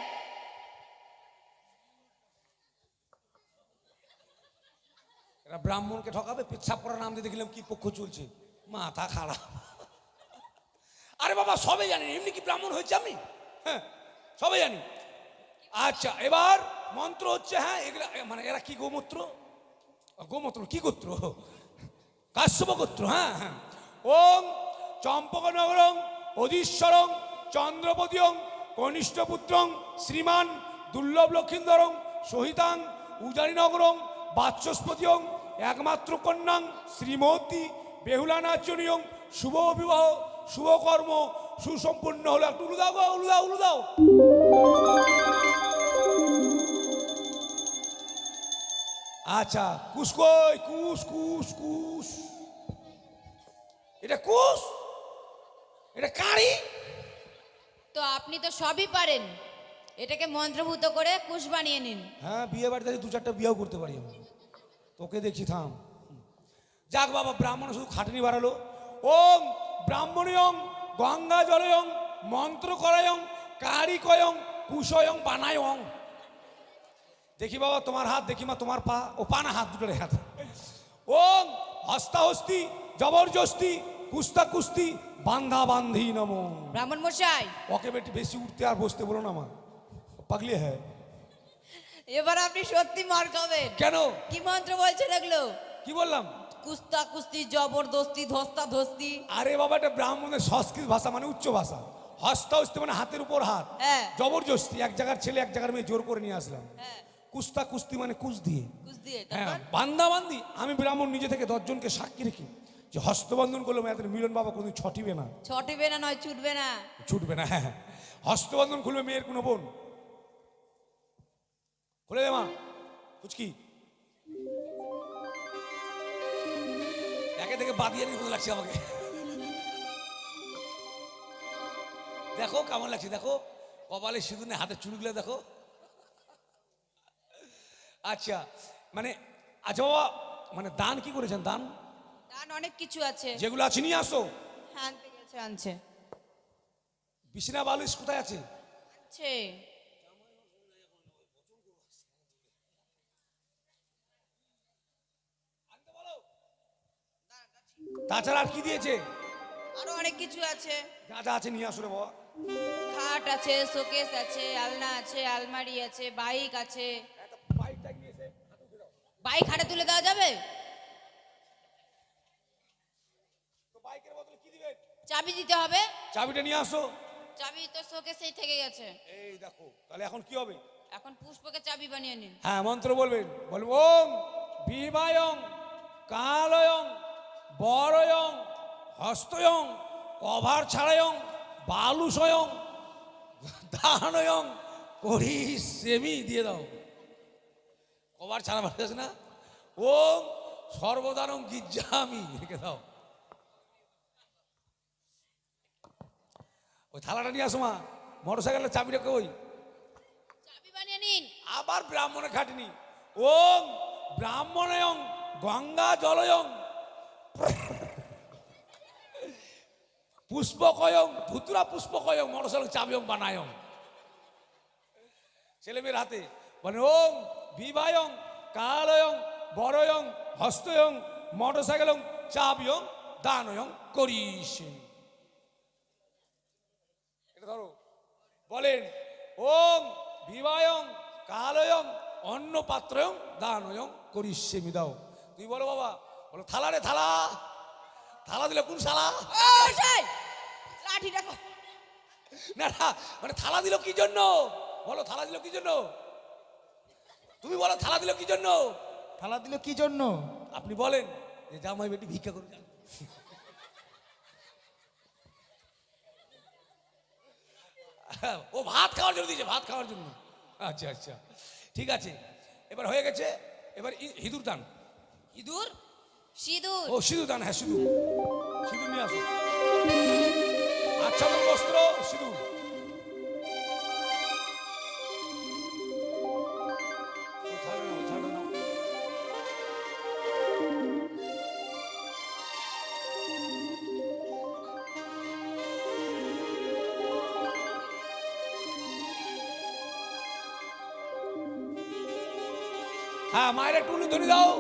এরা ব্রাহ্মণকে ঠকাবে, পেচ্ছাপ করার নাম দিয়ে দেখলাম কি পক্ষ চলছে, মাথা খারাপ। আরে বাবা সবে জানি, এমনি কি ব্রাহ্মণ হয়েছে আমি? হ্যাঁ সবে জানি। আচ্ছা এবার মন্ত্র হচ্ছে, হ্যাঁ এগুলা মানে এরা কি গোমূত্র? গোমূত্র কি গোত্র? কাশ্যপ গোত্র। হ্যাঁ হ্যাঁ। ওম চম্পকনগরং অধীশ্বরং চন্দ্রপতিয়ং কনিষ্ঠপুত্রং শ্রীমান দুর্লভ লক্ষিন্দরং সহিতাং উজানিনগরং বাচস্পতিয়ং একমাত্র কন্যাং শ্রীমতী বেহুলা নাচনীয়ং শুভ বিবাহ শুভ কর্ম সুসম্পন্ন হলো। একটু উলু দাও গো, উলু দাও, উলু দাও। আচ্ছা কুশ কই? কুশ কুশ কুশ। এটা কুশ, এটা কারি। তো আপনি তো সবই পারেন, এটাকে মন্ত্রভূত করে কুশ বানিয়ে নিন। হ্যাঁ বিয়ে বাড়িতে 2-4টা বিয়েও করতে পারি আমি। তোকে দেখি থাম। যাক বাবা, ব্রাহ্মণ শুধু খাটনি বাড়ালো। ওম ব্রাহ্মণীয়ং গঙ্গা জলয়ং মন্ত্র করায়ং কারিকয়ং কুশয়ং বানায়ং। দেখি বাবা তোমার হাত, দেখি মা তোমার পা। ও পা না, হাত দুটোর হাত। ওম হস্তাহস্তি জবরদস্তি কুস্তা কুস্তি বান্ধা বান্ধি নমো। ব্রাহ্মণ মশাই ওকে বেটি বেশি উঠতে আর বসতে বলো না মা, পাগলি হ্যাঁ। এবার আপনি সত্যি মার খাবেন। কেন? কি মন্ত্র বলছেন এগুলো? কি বললাম? কুস্তা কুস্তি জবরদস্তি ধস্তা ধস্তি। আরে বাবা, এটা ব্রাহ্মণের সংস্কৃত ভাষা, মানে উচ্চ ভাষা। হস্তাহস্তি মানে হাতের উপর হাত। হ্যাঁ। জবরদস্তি এক জায়গার ছেলে এক জায়গার মেয়ে জোর করে নিয়ে আসলাম। হ্যাঁ। কুস্তা কুস্তি মানে কুচ দিয়ে। কুস দিয়ে হ্যাঁ তারপর? বান্দা বান্দি। আমি ব্রাহ্মণ নিজে থেকে 10 জনকে সাক্ষী রেখি যে হস্তবন্ধন করলাম, এত মিলন বাবা কোনদিন ছটিবে না, ছটিবে না, নয় ছুটবে না। ছুটবে না। হ্যাঁ হস্তবন্ধন খুলবে মেয়ের কোনো বোন, খুলে দে মা। কুচকি এক দেখে দেখে বাদিয়ে নিতে লাগছে আমাকে। দেখো কেমন লাগছে, দেখো কপালে সিঁদুর নেই, হাতের চুলগুলো দেখো। আচ্ছা মানে, আচ্ছা বাবা, মানে দান কি করেছেন? দান দান অনেক কিছু আছে। যেগুলো আছে নিয়ে আসো। হ্যাঁ, আনতে গেছে, আনছে বিছনা বালিশ কোথায় আছে? আনছে। তাছাড়া আর কি দিয়েছে? আরো অনেক কিছু আছে। যা যা আছে নিয়ে আসো রে বাবা। খাট আছে, শোকেস আছে, আলনা আছে, আলমারি আছে, বাইক আছে। বাইক হাটে তুলে দেওয়া যাবে? বাইকের বদলে কি দিবেন? চাবি দিতে হবে। চাবিটা নিয়ে আসো। চাবি তো শোকেসেই থেকে গেছে। এই দেখো, তাহলে এখন কি হবে? এখন পুষ্পকে চাবি বানিয়ে নিন। হ্যাঁ, মন্ত্র বলবেন। বলব ওম বিবায়ং কালয়ং বরয়ং হস্তয়ং কভার ছাড়ায়ং বালুসয়ং দানয়ং করি সেমি দিয়ে দাও। কভার ছাড়া পারতেছ না? ওম সর্বদানং গিজ্জামি রেখে দাও। ওই থালাটা নিয়ে আসো মা। মোটরসাইকেলের চাবিটা কই? চাবি বানিয়ে নিন। আবার ব্রাহ্মণে খাটনি। ওম ব্রাহ্মণয়ং গঙ্গা জলয়ং পুষ্পকয়ং ধুতুরা পুষ্পকয়ং মোটরসাইকেল চাবিয়ং বানায়ং। ছেলে মেয়ের হাতে মানে ওম বিবায়ং কালয়ং বরয়ং হস্তয়ং মোটরসাইকেলং চাবিয়ং দানয়ং করিসেমি। এটা ধরো, বলেন ওম বিবায়ং কালয়ং অন্ন পাত্রয়ং দানয়ং করিসেমি দাও। তুই বলো বাবা, বলো থালা রে থালা। থালা দিলে কোন শালা? লাঠিটা কো। না না, মানে থালা দিল কি জন্য? বলো থালা দিল কি জন্য? তুমি বলো থালা দিল কি জন্য? থালা দিল কি জন্য? আপনি বলেন যে জামাই বেটি ভিক্ষা করে যান। ও ভাত খাওয়ার জন্য দিয়েছে, ভাত খাওয়ার জন্য। আচ্ছা আচ্ছা, ঠিক আছে, এবার হয়ে গেছে। এবার হিঁদুর দান। ইঁদুর? সিঁদুর? ও সিঁদুর দান, হ্যাঁ সিঁদুর। সিঁদুর নিয়ে আসো। আচ্ছাদন বস্ত্র, সিঁদুর। ওই থালাটা নাও, ওই থালাটা নাও। হ্যাঁ, মায়ের একটু উলুধ্বনি দাও,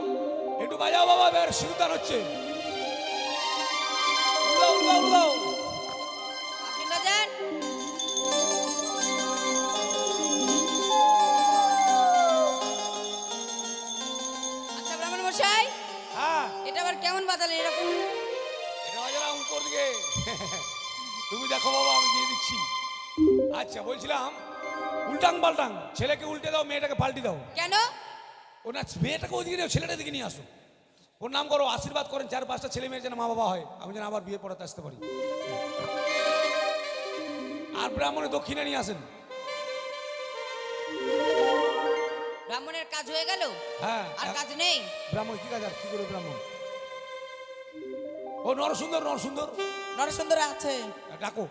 একটু বাজাও বাবা। এবার সিঁদুর দান হচ্ছে। উড়াও উড়াও উড়াও। আপনি বাজান। আচ্ছা ব্রাহ্মণ মশাই, হ্যাঁ, এটা আবার কেমন বাজালেন এরকম? এটা বাজালাম উপর দিকে। তুমি দেখো বাবা, আমি দিয়ে দিচ্ছি। আচ্ছা, বলছিলাম উল্টাং পাল্টাং, ছেলেকে উল্টে দাও, মেয়েটাকে পাল্টি দাও। কেন? ও না, মেয়েটাকে ওদিকে দাও, ছেলেটা দিকে নিয়ে আসো। ওর নাম করো, আশীর্বাদ করেন 4-5টা ছেলে মেয়ের যেন মা বাবা হয়, আমি যেন আবার বিয়ে পড়াতে আসতে পারি। আর ব্রাহ্মণের দক্ষিণে নিয়ে আসেন। ব্রাহ্মণের কাজ হয়ে গেল? হ্যাঁ, আর কাজ নেই? ব্রাহ্মণ কি কাজ? আর কি করে ব্রাহ্মণ? ও নরসুন্দর, নরসুন্দর নরসুন্দর আছে। ডাকো।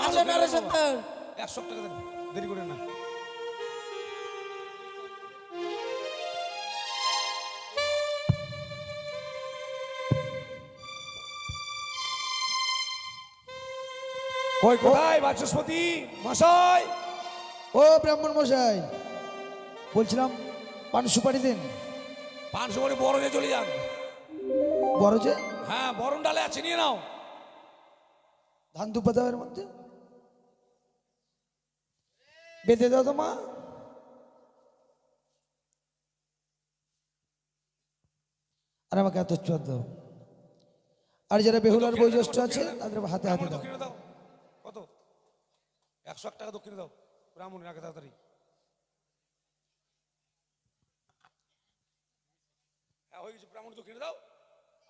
আসো নরসুন্দর। 100 টাকা দেন, দেরি করে না। কই কোথায় বাচস্পতি মশাই? ও ব্রাহ্মণ মশাই, বলছিলাম পান সুপারি দিন। 500 করে বড় যে চলে যান। বড় যে হ্যাঁ, বরণ ডালে আছে, নিয়ে নাও। ধান দুপা দাও এর মধ্যে, বেঁধে দাও তো মা। আর আমাকে এত চোদ্দ দাও। আর যারা বেহুলার বয়োজ্যেষ্ঠ আছে তাদের হাতে হাতে দাও। দক্ষিণে দাও। কত? 101 টাকা দক্ষিণে দাও। ব্রাহ্মণ রাখে তাড়াতাড়ি। হ্যাঁ, হয়ে গেছে। ব্রাহ্মণ দক্ষিণে দাও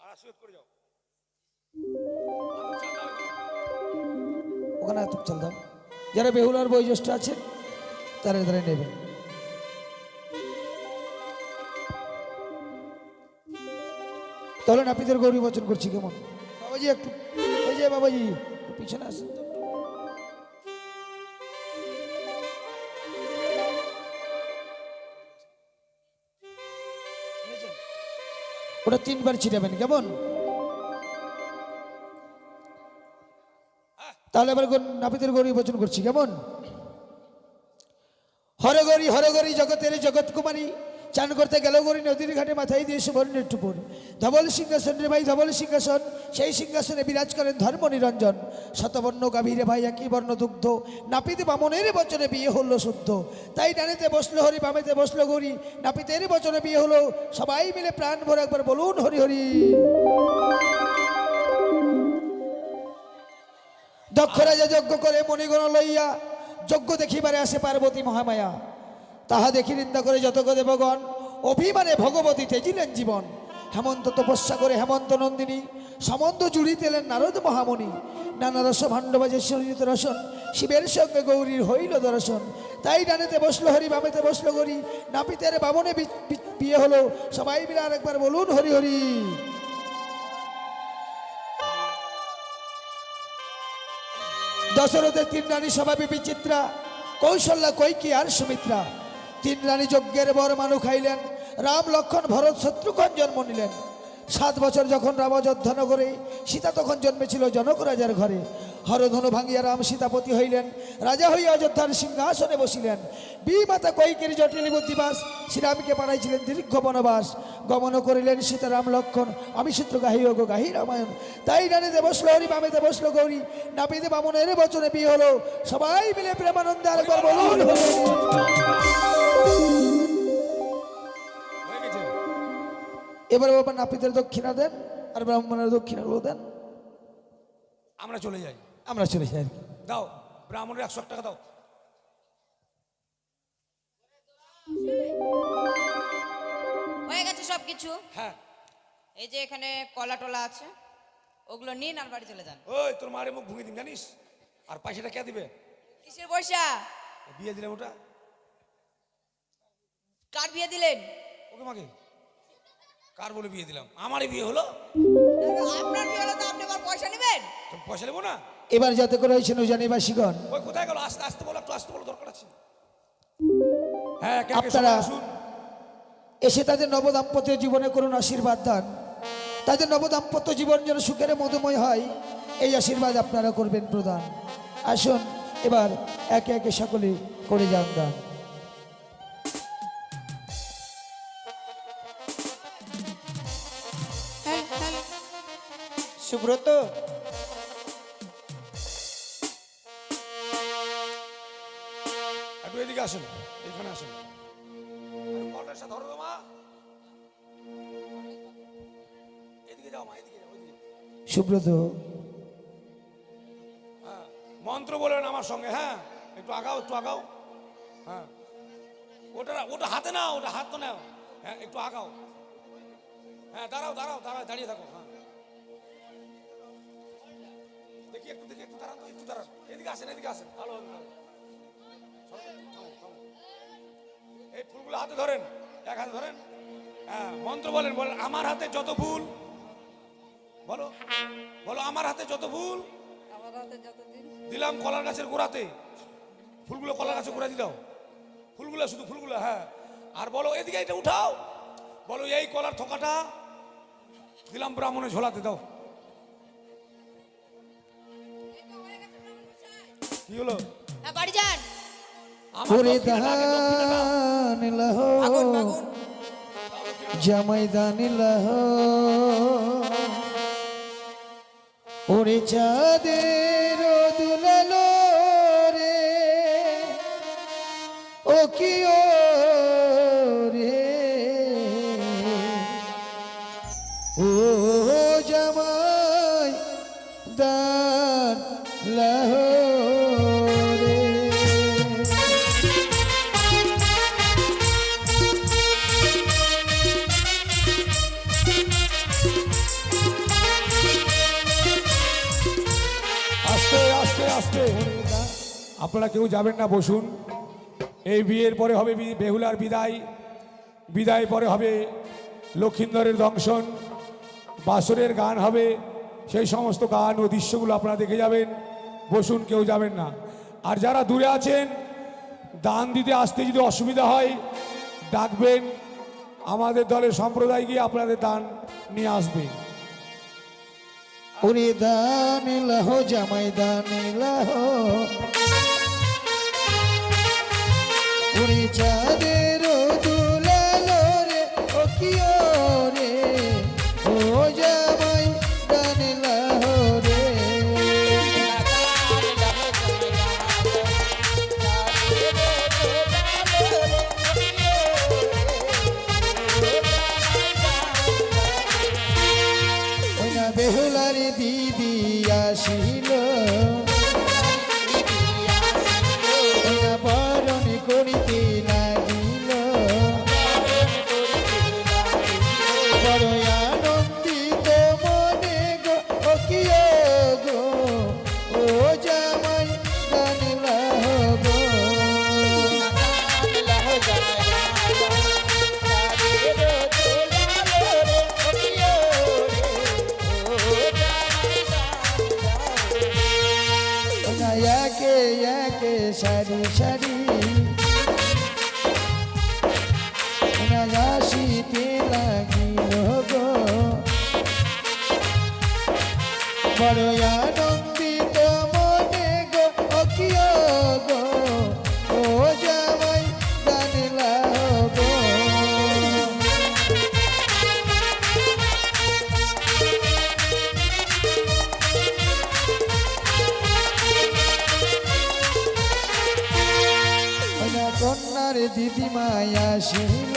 আর আশীর্বাদ করে যাও। ওখানে এত চাল দাও। যারা বেহুলার বয়োজ্যেষ্ঠ আছে তারা তারা নেবেন। তাহলে নাপিতের গৌরী বচন করছি কেমন? বাবাজি একটু, এই যে বাবাজি একটু পিছনে আসুন তো। ওটা 3 বার ছিটাবেন কেমন? তাহলে এবার নাপিতের গৌরী বচন করছি কেমন? হরগরি জগতের জগৎ কুমারী, চান করতে গেল গরি নদীর ঘাটে মাথায় দিয়ে সুবর্ণের টুপুর। ধবল সিংহাসন রে ভাই ধবল সিংহাসন, সেই সিংহাসনে বিরাজ করেন ধর্ম নিরঞ্জন। শতবর্ণ গাভীরে ভাই একই বর্ণ দুগ্ধ, নাপিত বামনের বচনে বিয়ে হলো শুদ্ধ। তাই ডানেতে বসলো হরি, বামেতে বসলো গরি, নাপিতের বচনে বিয়ে হলো। সবাই মিলে প্রাণ ভরে একবার বলুন হরি হরি। দক্ষ রাজা যজ্ঞ করে মণিগণ লইয়া, যজ্ঞ দেখিবারে আসে পার্বতী মহামায়া। তাহা দেখি নিন্দা করে যতক দেবগণ, অভিমানে ভগবতী তেজিলেন জীবন। হেমন্ত তপস্যা করে হেমন্ত নন্দিনী, সম্বন্ধ জুড়িতেলেন নারদ মহামণি। নানা রস ভাণ্ডবাজে সরিত রসন, শিবের সঙ্গে গৌরীর হইল দর্শন। তাই ডানেতে বসলো হরি, বামেতে বসলো গরি, নাপিতের বামনে বিয়ে হলো। সবাই মিলে আরেকবার বলুন হরি হরি। দশরথের 3 রানী স্বভাবে বিচিত্রা, কৌশল্যা কৈকি আর সুমিত্রা। 3 রানী যজ্ঞের বর মানু খাইলেন, রাম লক্ষণ ভরত শত্রুঘ্ন জন্ম নিলেন। 7 বছর যখন রাম অযোধ্যা নগরে, সীতা তখন জন্মেছিল জনক রাজার ঘরে। হরধনু ভাঙ্গিয়া রাম সীতাপতি হইলেন, রাজা হইয়া অযোধ্যার সিংহাসনে বসিলেন। বিমাতা কৈকের জটিল বুদ্ধিবাস, শ্রীরামকে পাঠাইছিলেন দীর্ঘ বনবাস। গমন করিলেন সীতারাম লক্ষণ, আমি সূত্র গাহি ও গাহি রামায়ণ। তাই ডানেতে বসলো হরি, বামেতে বসলো গৌরী, নাপিতে বামনের বচনে বিয়ে হলো। সবাই মিলে প্রেমানন্দে আরেকবার বলুন হরি হরি। হয়ে গেছে। এবার বাবা নাপিতের দক্ষিণা দেন আর ব্রাহ্মণের দক্ষিণাগুলো দেন, আমরা চলে যাই। আমরা চলে যাই। দাও ব্রাহ্মণের 100 টাকা দাও। হয়ে গেছে সব কিছু। হ্যাঁ এই যে এখানে কলা টলা আছে, ওগুলো নিন আর বাড়ি চলে যান। ওই তোর মারে মুখ ভুঙে দিন জানিস। আর পয়সাটা কে দিবে? কিসের পয়সা? বিয়ে দিলে ওটা কার বিয়ে দিলেন? ওকে মাকে কার বলে বিয়ে দিলাম? আমারই বিয়ে হলো। আপনার বিয়ে হলো তো আপনি আবার পয়সা নেবেন? তুমি পয়সা নেবো না? এবার যাতে করে হয়েছেন জানিবাসীগণ, ওই কোথায় গেল? আস্তে আস্তে বলো, একটু আস্তে বলো, দরকার আছে। হ্যাঁ কে কে আপনারা সবাই আসুন। এসে তাদের নবদাম্পত্য জীবনে করুন আশীর্বাদ দান। তাদের নবদাম্পত্য জীবন যেন সুখের মধুময় হয়, এই আশীর্বাদ আপনারা করবেন প্রদান। আসুন এবার একে একে সকলে করে যান দান। সুব্রত, একটু এদিকে আসুন, এখানে আসুন। কলটার সাথে ধরো তো মা, এদিকে যাও মা, এদিকে যাও, ওইদিকে। সুব্রত, হ্যাঁ মন্ত্র বলবেন আমার সঙ্গে। হ্যাঁ একটু আগাও, একটু আগাও। হ্যাঁ ওটা ওটা হাতে নাও, ওটা হাত তো নাও। হ্যাঁ একটু আগাও। হ্যাঁ দাঁড়াও দাঁড়াও দাঁড়াও, দাঁড়িয়ে থাকো। হ্যাঁ দেখি একটু, দেখি একটু দাঁড়ান, একটু দাঁড়ান। এদিকে আসেন, এদিকে আসেন, ভালো হবে, ভালো। থামো, থামো। এই ফুলগুলো হাতে ধরেন, এক হাতে ধরেন। হ্যাঁ মন্ত্র বলেন, বলেন আমার হাতে যত ফুল, বলো বলো আমার হাতে যত ফুল দিলাম কলার গাছের গোড়াতে। ফুলগুলো কলার গাছের গোড়া দিয়ে দাও, ফুলগুলো শুধু ফুলগুলো। হ্যাঁ আর বলো এদিকে এটা উঠাও, বলো এই কলার থোকাটা দিলাম ব্রাহ্মণের ঝোলাতে দাও। কি হলো? হ্যাঁ বাড়ি যান। আমার ওরে দক্ষিণাটা আগে, দক্ষিণাটা। দান লহো জামাই দান লহো, ওরে চাঁদের দুলালো রে, ও কি ও রে, ও জামাই দান লহো রে। আস্তে আস্তে আস্তে, আপনারা কেউ যাবেন না, বসুন। এই বিয়ের পরে হবে বেহুলার বিদায়, বিদায় পরে হবে লক্ষিন্দরের দংশন। বাসরের গান হবে, সেই সমস্ত গান ও দৃশ্যগুলো আপনারা দেখে যাবেন। বসুন, কেউ যাবেন না। আর যারা দূরে আছেন, দান দিতে আসতে যদি অসুবিধা হয় ডাকবেন, আমাদের দলের সম্প্রদায় গিয়ে আপনাদের দান নিয়ে আসবে। ওরে দান লাহো জামাই দান লাহো, ওরে চাঁদের দুলালো রে ও কিও রে, ও জামাই দান লাহো রে। ওই না বেহুলার দিদি আসিল, ওই না বরণ করিতে লাগিল, বড় আনন্দিত মনে গো ও কিও গো, ও জামাই গান লাহো গো। একে একে সারি সারি আসিতে লাগিল গো, বড় আনন্দিত মনে গো ও কিও গো, ও জামাই গান লাহো গো। কন্যার দিদিমাই আসিল,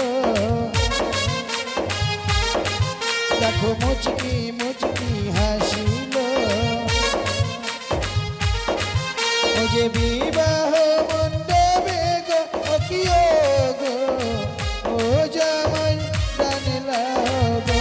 দেখো মুচকি মুচকি হাসিল, ও যে বিবাহ মণ্ডপে গো ও কিও গো, ও জামাই গান লাহো গো।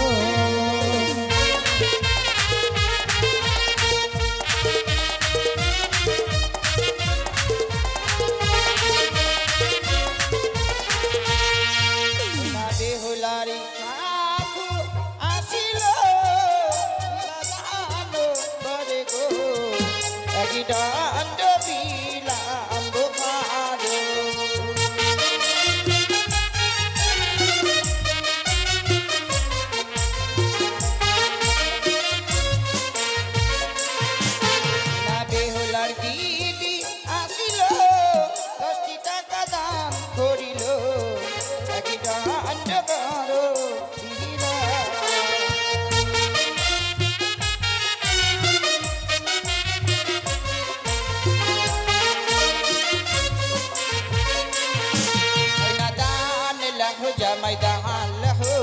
জামাই দান লাহো,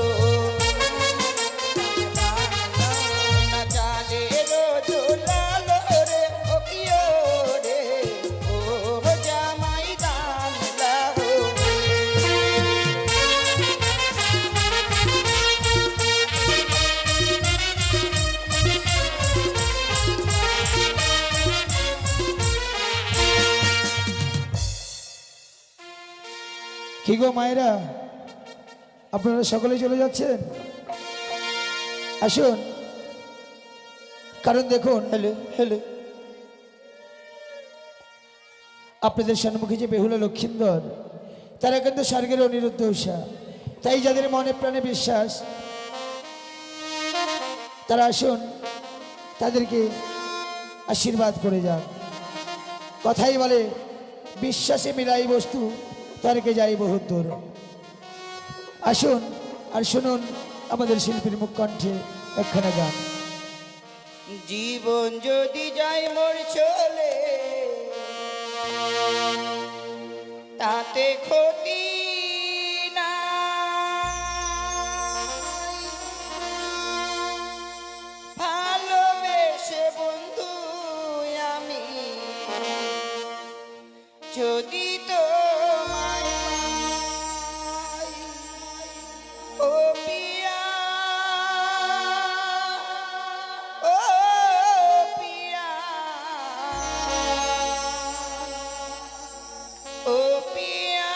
না চাঁদের দুলালো রে ও কিও রে, ও জামাই দান লাহো। কি গো মায়েরা, আপনারা সকলে চলে যাচ্ছেন? আসুন, কারণ দেখুন হেলে হেলে আপনাদের সম্মুখে যে বেহুলা লক্ষিন্দর, তারা কিন্তু স্বর্গের অনিরুদ্ধ উষা। তাই যাদের মনে প্রাণে বিশ্বাস, তারা আসুন, তাদেরকে আশীর্বাদ করে যান। কথাই বলে বিশ্বাসে মিলাই বস্তু তারকে যাই বহুত দূর। আসুন আর শুনুন আমাদের শিল্পীর মুখ কণ্ঠে একখানা গান। জীবন যদি যায় মোর চলে, তাতে ক্ষতি না, ভালোবেসে বন্ধু আমি যদি তোমায় পাই, ও পিয়া, ও পিয়া, ও পিয়া।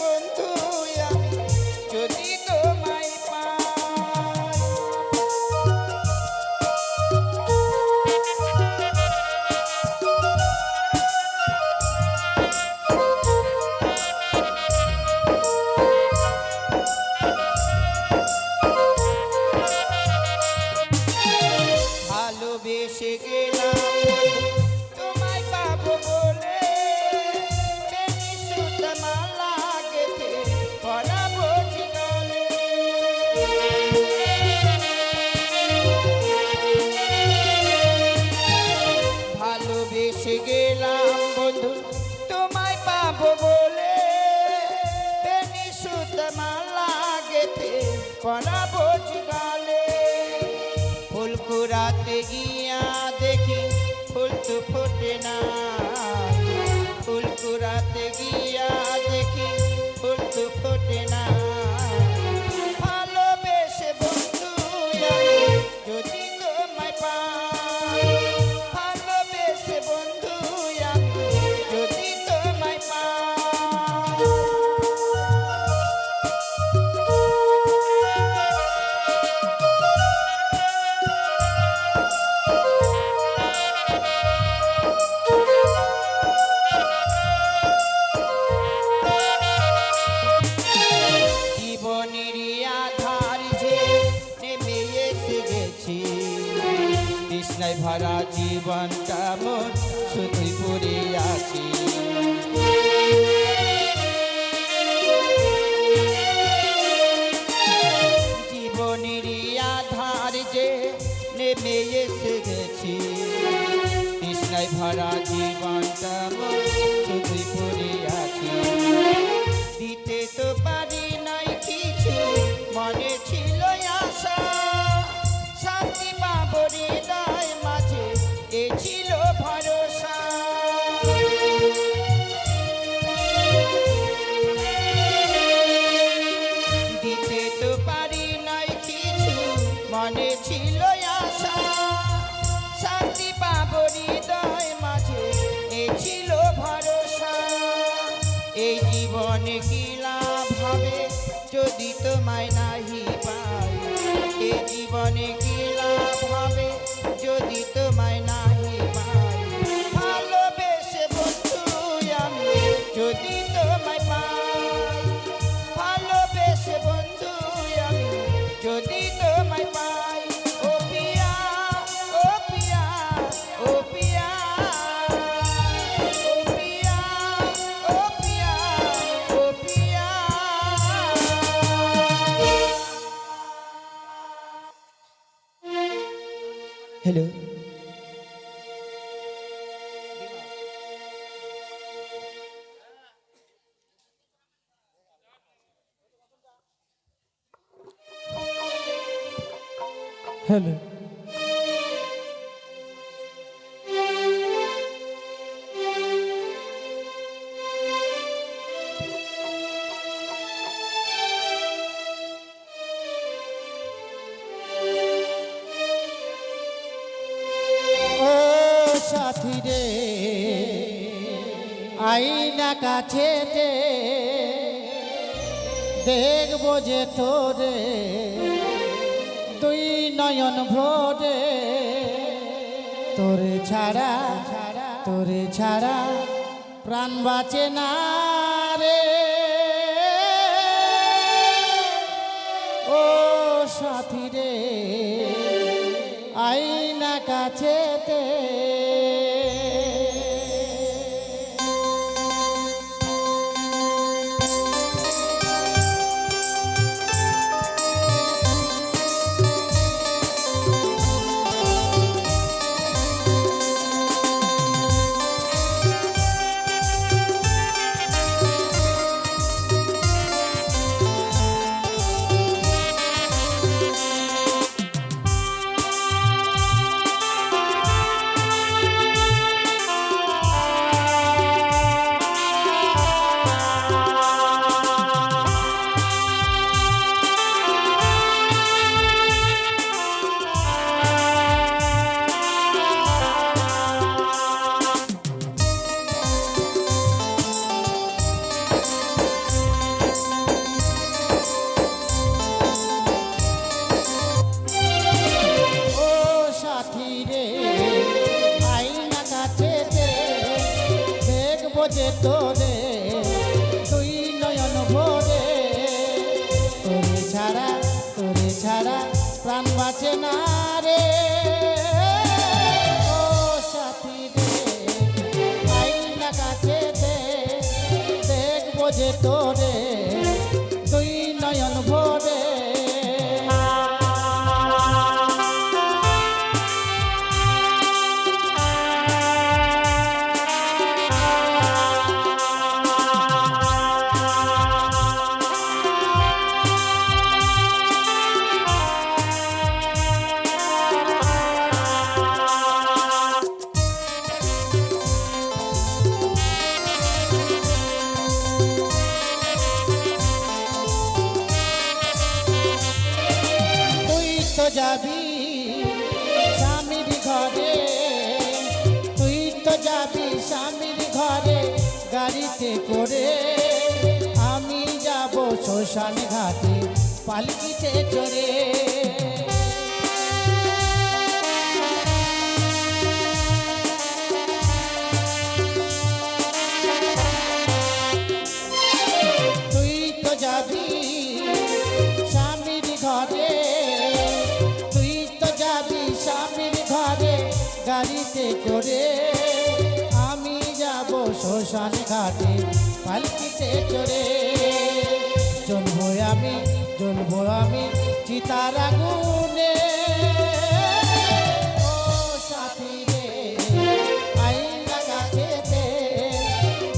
বন্ধু আমি যদি তোমায় পাই। ভালোবেসে গেলাম তোমায় পাবো বলে, বেনি সুতা মালা গেঁথে পরাবো জীবনে। ভালোবেসে গেলাম বন্ধু তোমায় পাবো বলে, বেনি সুতা মালা গেঁথে পরাবো জীবনে। ফুল কুড়াতে গিয়া দেখি ফুল তো ফোটে না, ফুল কুড়াতে গিয়া দেখি ফুল তো ফোটে না। ভালোবেসে বন্ধু আমি যদি তোমায় পাই, ভালোবেসে বন্ধু আমি যদি তোমায় পাই। জীবনের আধার যে নেমে এসে গেছি, তৃষ্ণায় ভরা জীবনটা মোর শুধুই পড়ে আছি। জীবনের আধার যে নেমে এসে গেছি, তৃষ্ণায় ভরা জীবনটা মোর শুধুই পড়ে আছি। দিতে তো পারি নাই কিছু, মনে ছিল আশা, শান্তি পাবো হৃদয় মাঝে এ ছিল ভরসা। দিতে তো পারি নাই কিছু, মনে ছিল আশা, শান্তি পাবো হৃদয় মাঝে এ ছিল ভরসা। এই জীবনে কি লাভ হবে যদি তোমায় নাহি পাই, এই জীবনে কি লাভ হবে যদি তোমায় নাহি পাই। ভালোবেসে বন্ধু আমি যদি তোমায় পাই, ভালোবেসে বন্ধু আমি যদি তোমায় পাই। ও পিয়া, ও পিয়া, ও পিয়া, ও পিয়া, ও পিয়া, ও পিয়া। Hello, hello. ও সাথী রে, আইনা কাছেতে দেখবো যে তোরে, তুই নয়ন ভরে, তোরে ছাড়া, তোরে ছাড়া প্রাণ বাঁচে না রে। ও সাথী রে, আইনা কাছেতে তোরে দুই নয়ন ভরে। যাবি স্বামীর ঘরে, তুই তো যাবি স্বামীর ঘরে গাড়িতে করে, আমি যাব শ্মশান ঘাটে পালকিতে চড়ে। তুই তো যাবি স্বামীর ঘরে, স্বামীর ঘরে গাড়িতে করে, আমি যাব শ্মশান ঘাটে পালকিতে চড়ে। জ্বলবো আমি চিতার আগুনে, ও সাথী রে আইনা কাছেতে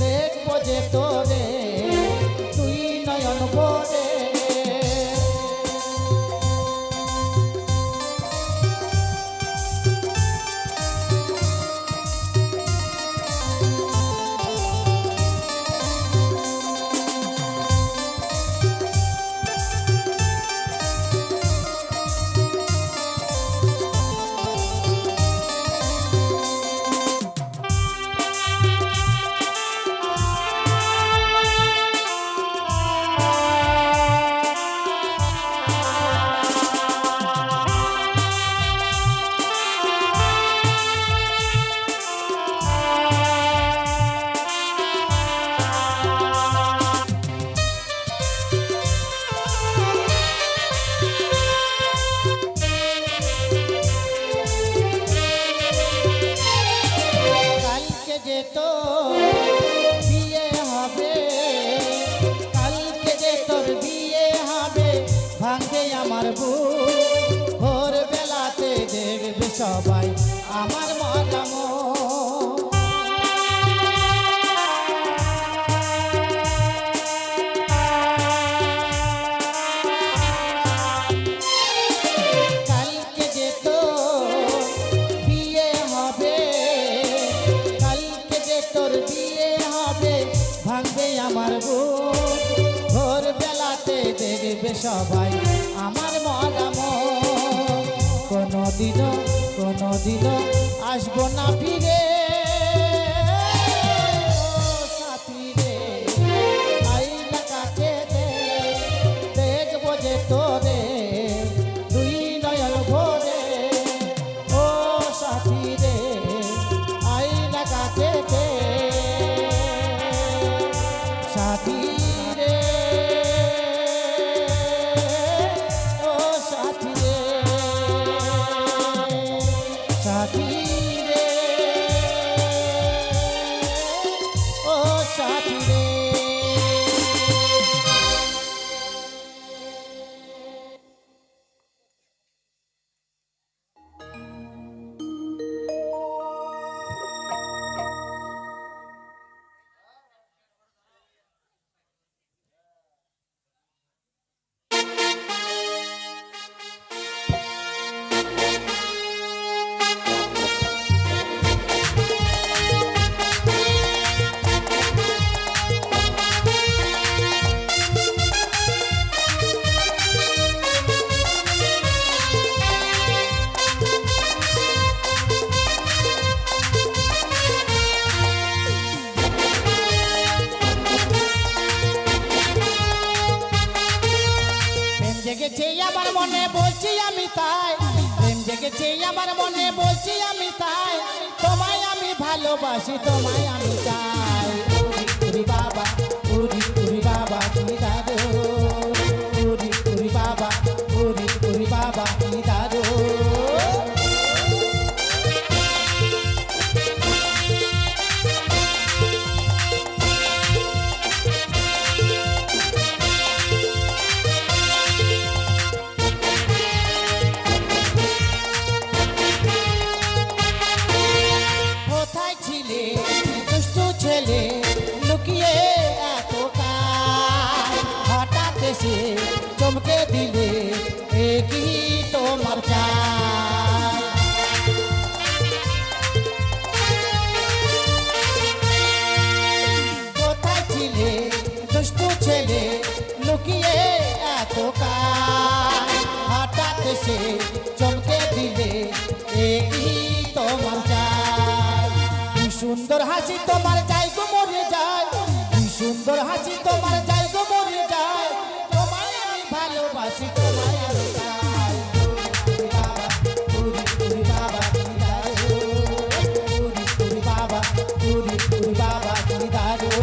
দেখবো যে তোরে তুই নয়ন ভরে। ভাঙবে আমার বুক, ভোর বেলাতে দেখবে সবাই আমার মতাম। কালকে যে তোর বিয়ে হবে, কালকে যে তোর বিয়ে হবে, ভাঙবে আমার বুক, ভোর বেলাতে দেখবে সবাই আমার মতাম। কোনোদিনও আসবো না ফিরে, সাথী রে আইনা কাছে দেখবো যে তোরে দুই নয়ন ভরে। ও সাথী রে আইনা কাছে সাথী রে, ও সাথী রে, সাথী রে, ও সাথী রে। জেগেছে আমার মনে বলছি আমি তাই, প্রেম জেগেছে আমার মনে বলছি আমি তাই, তোমায় আমি ভালোবাসি, তোমায় আমি চাই। উরি বাবা, উরি বাবা কি দাদু, উরি বাবা, উরি বাবা কি দাদু। চমকে দিলে একই তোমার চাই। কোথায় ছিলে দুষ্টু ছেলে লুকিয়ে এত কাল, হঠাৎ সে চমকে দিলে একই তোমার চাই। কি সুন্দর হাসি তোমার যাই গো মরে যায়, কি সুন্দর হাসি তোমার যাই গো মরে যায়, তোমায় আমি ভালোবাসি তোমায় আমি চাই। পুরি পুরি বাবা কি দারু, পুরি পুরি বাবা, পুরি পুরি বাবা কি দারু।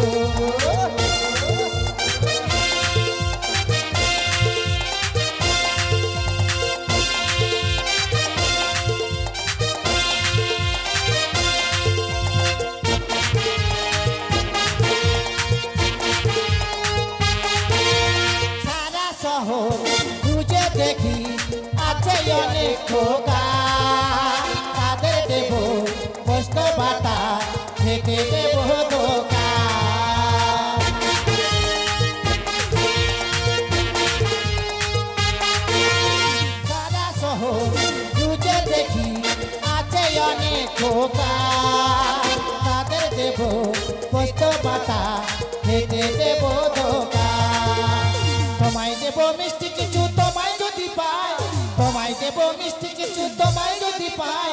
সারা শহর খুঁজে দেখি আছে অনেক খোকা, তাদের দেব পোস্ত বাটা খেতে দেব ধোকা। সারা শহর খুঁজে দেখি আছে অনেক খোকা, তাদের দেব পোস্ত বাটা খেতে দেব ধোকা। তোমায় দেব মিষ্টি কিছু তোমায় যদি পাই, তোমায় দেব মিষ্টি কিছু তোমায় যদি পাই,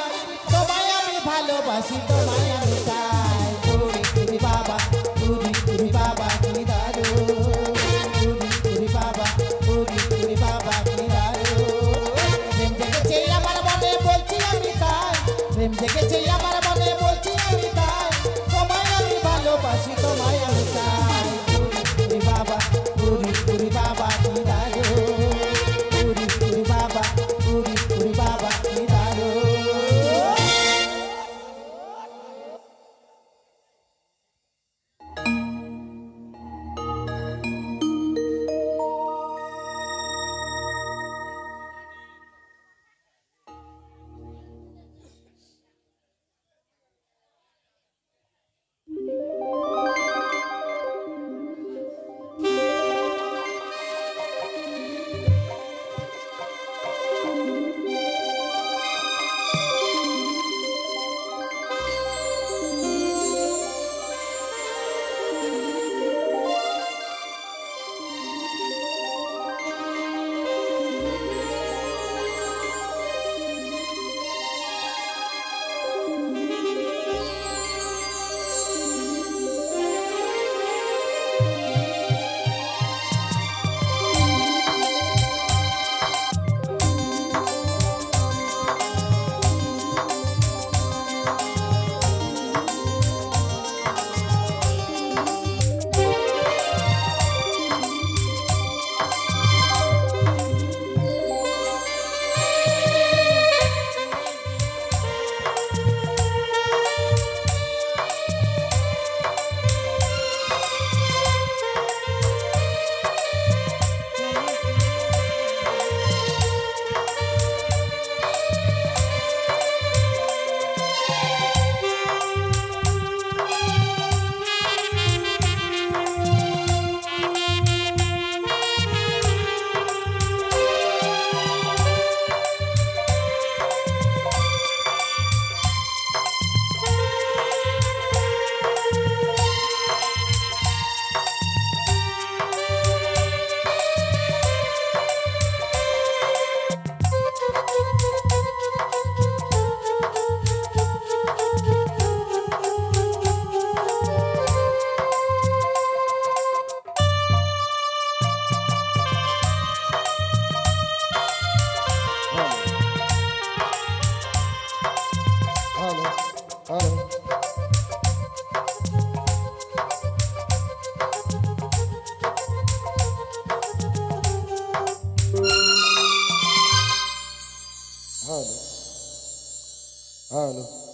তোমায় আমি ভালোবাসি তোমায় আমি চাই। পুরি পুরি বাবা, পুরি পুরি বাবা কি দারু, পুরি পুরি বাবা, পুরি পুরি বাবা কি দারু। প্রেম জেগেছে আমার মনে বলছি আমি তাই, প্রেম জেগেছে আমার মনে বলছি আমি তাই, তোমায় আমি ভালোবাসি তোমায় আমি চাই। পুরি বাবা, পুরি পুরি বাবা কি দারু, পুরি পুরি বাবা, পুরি পুরি বাবা কি দারু। হ্যালো।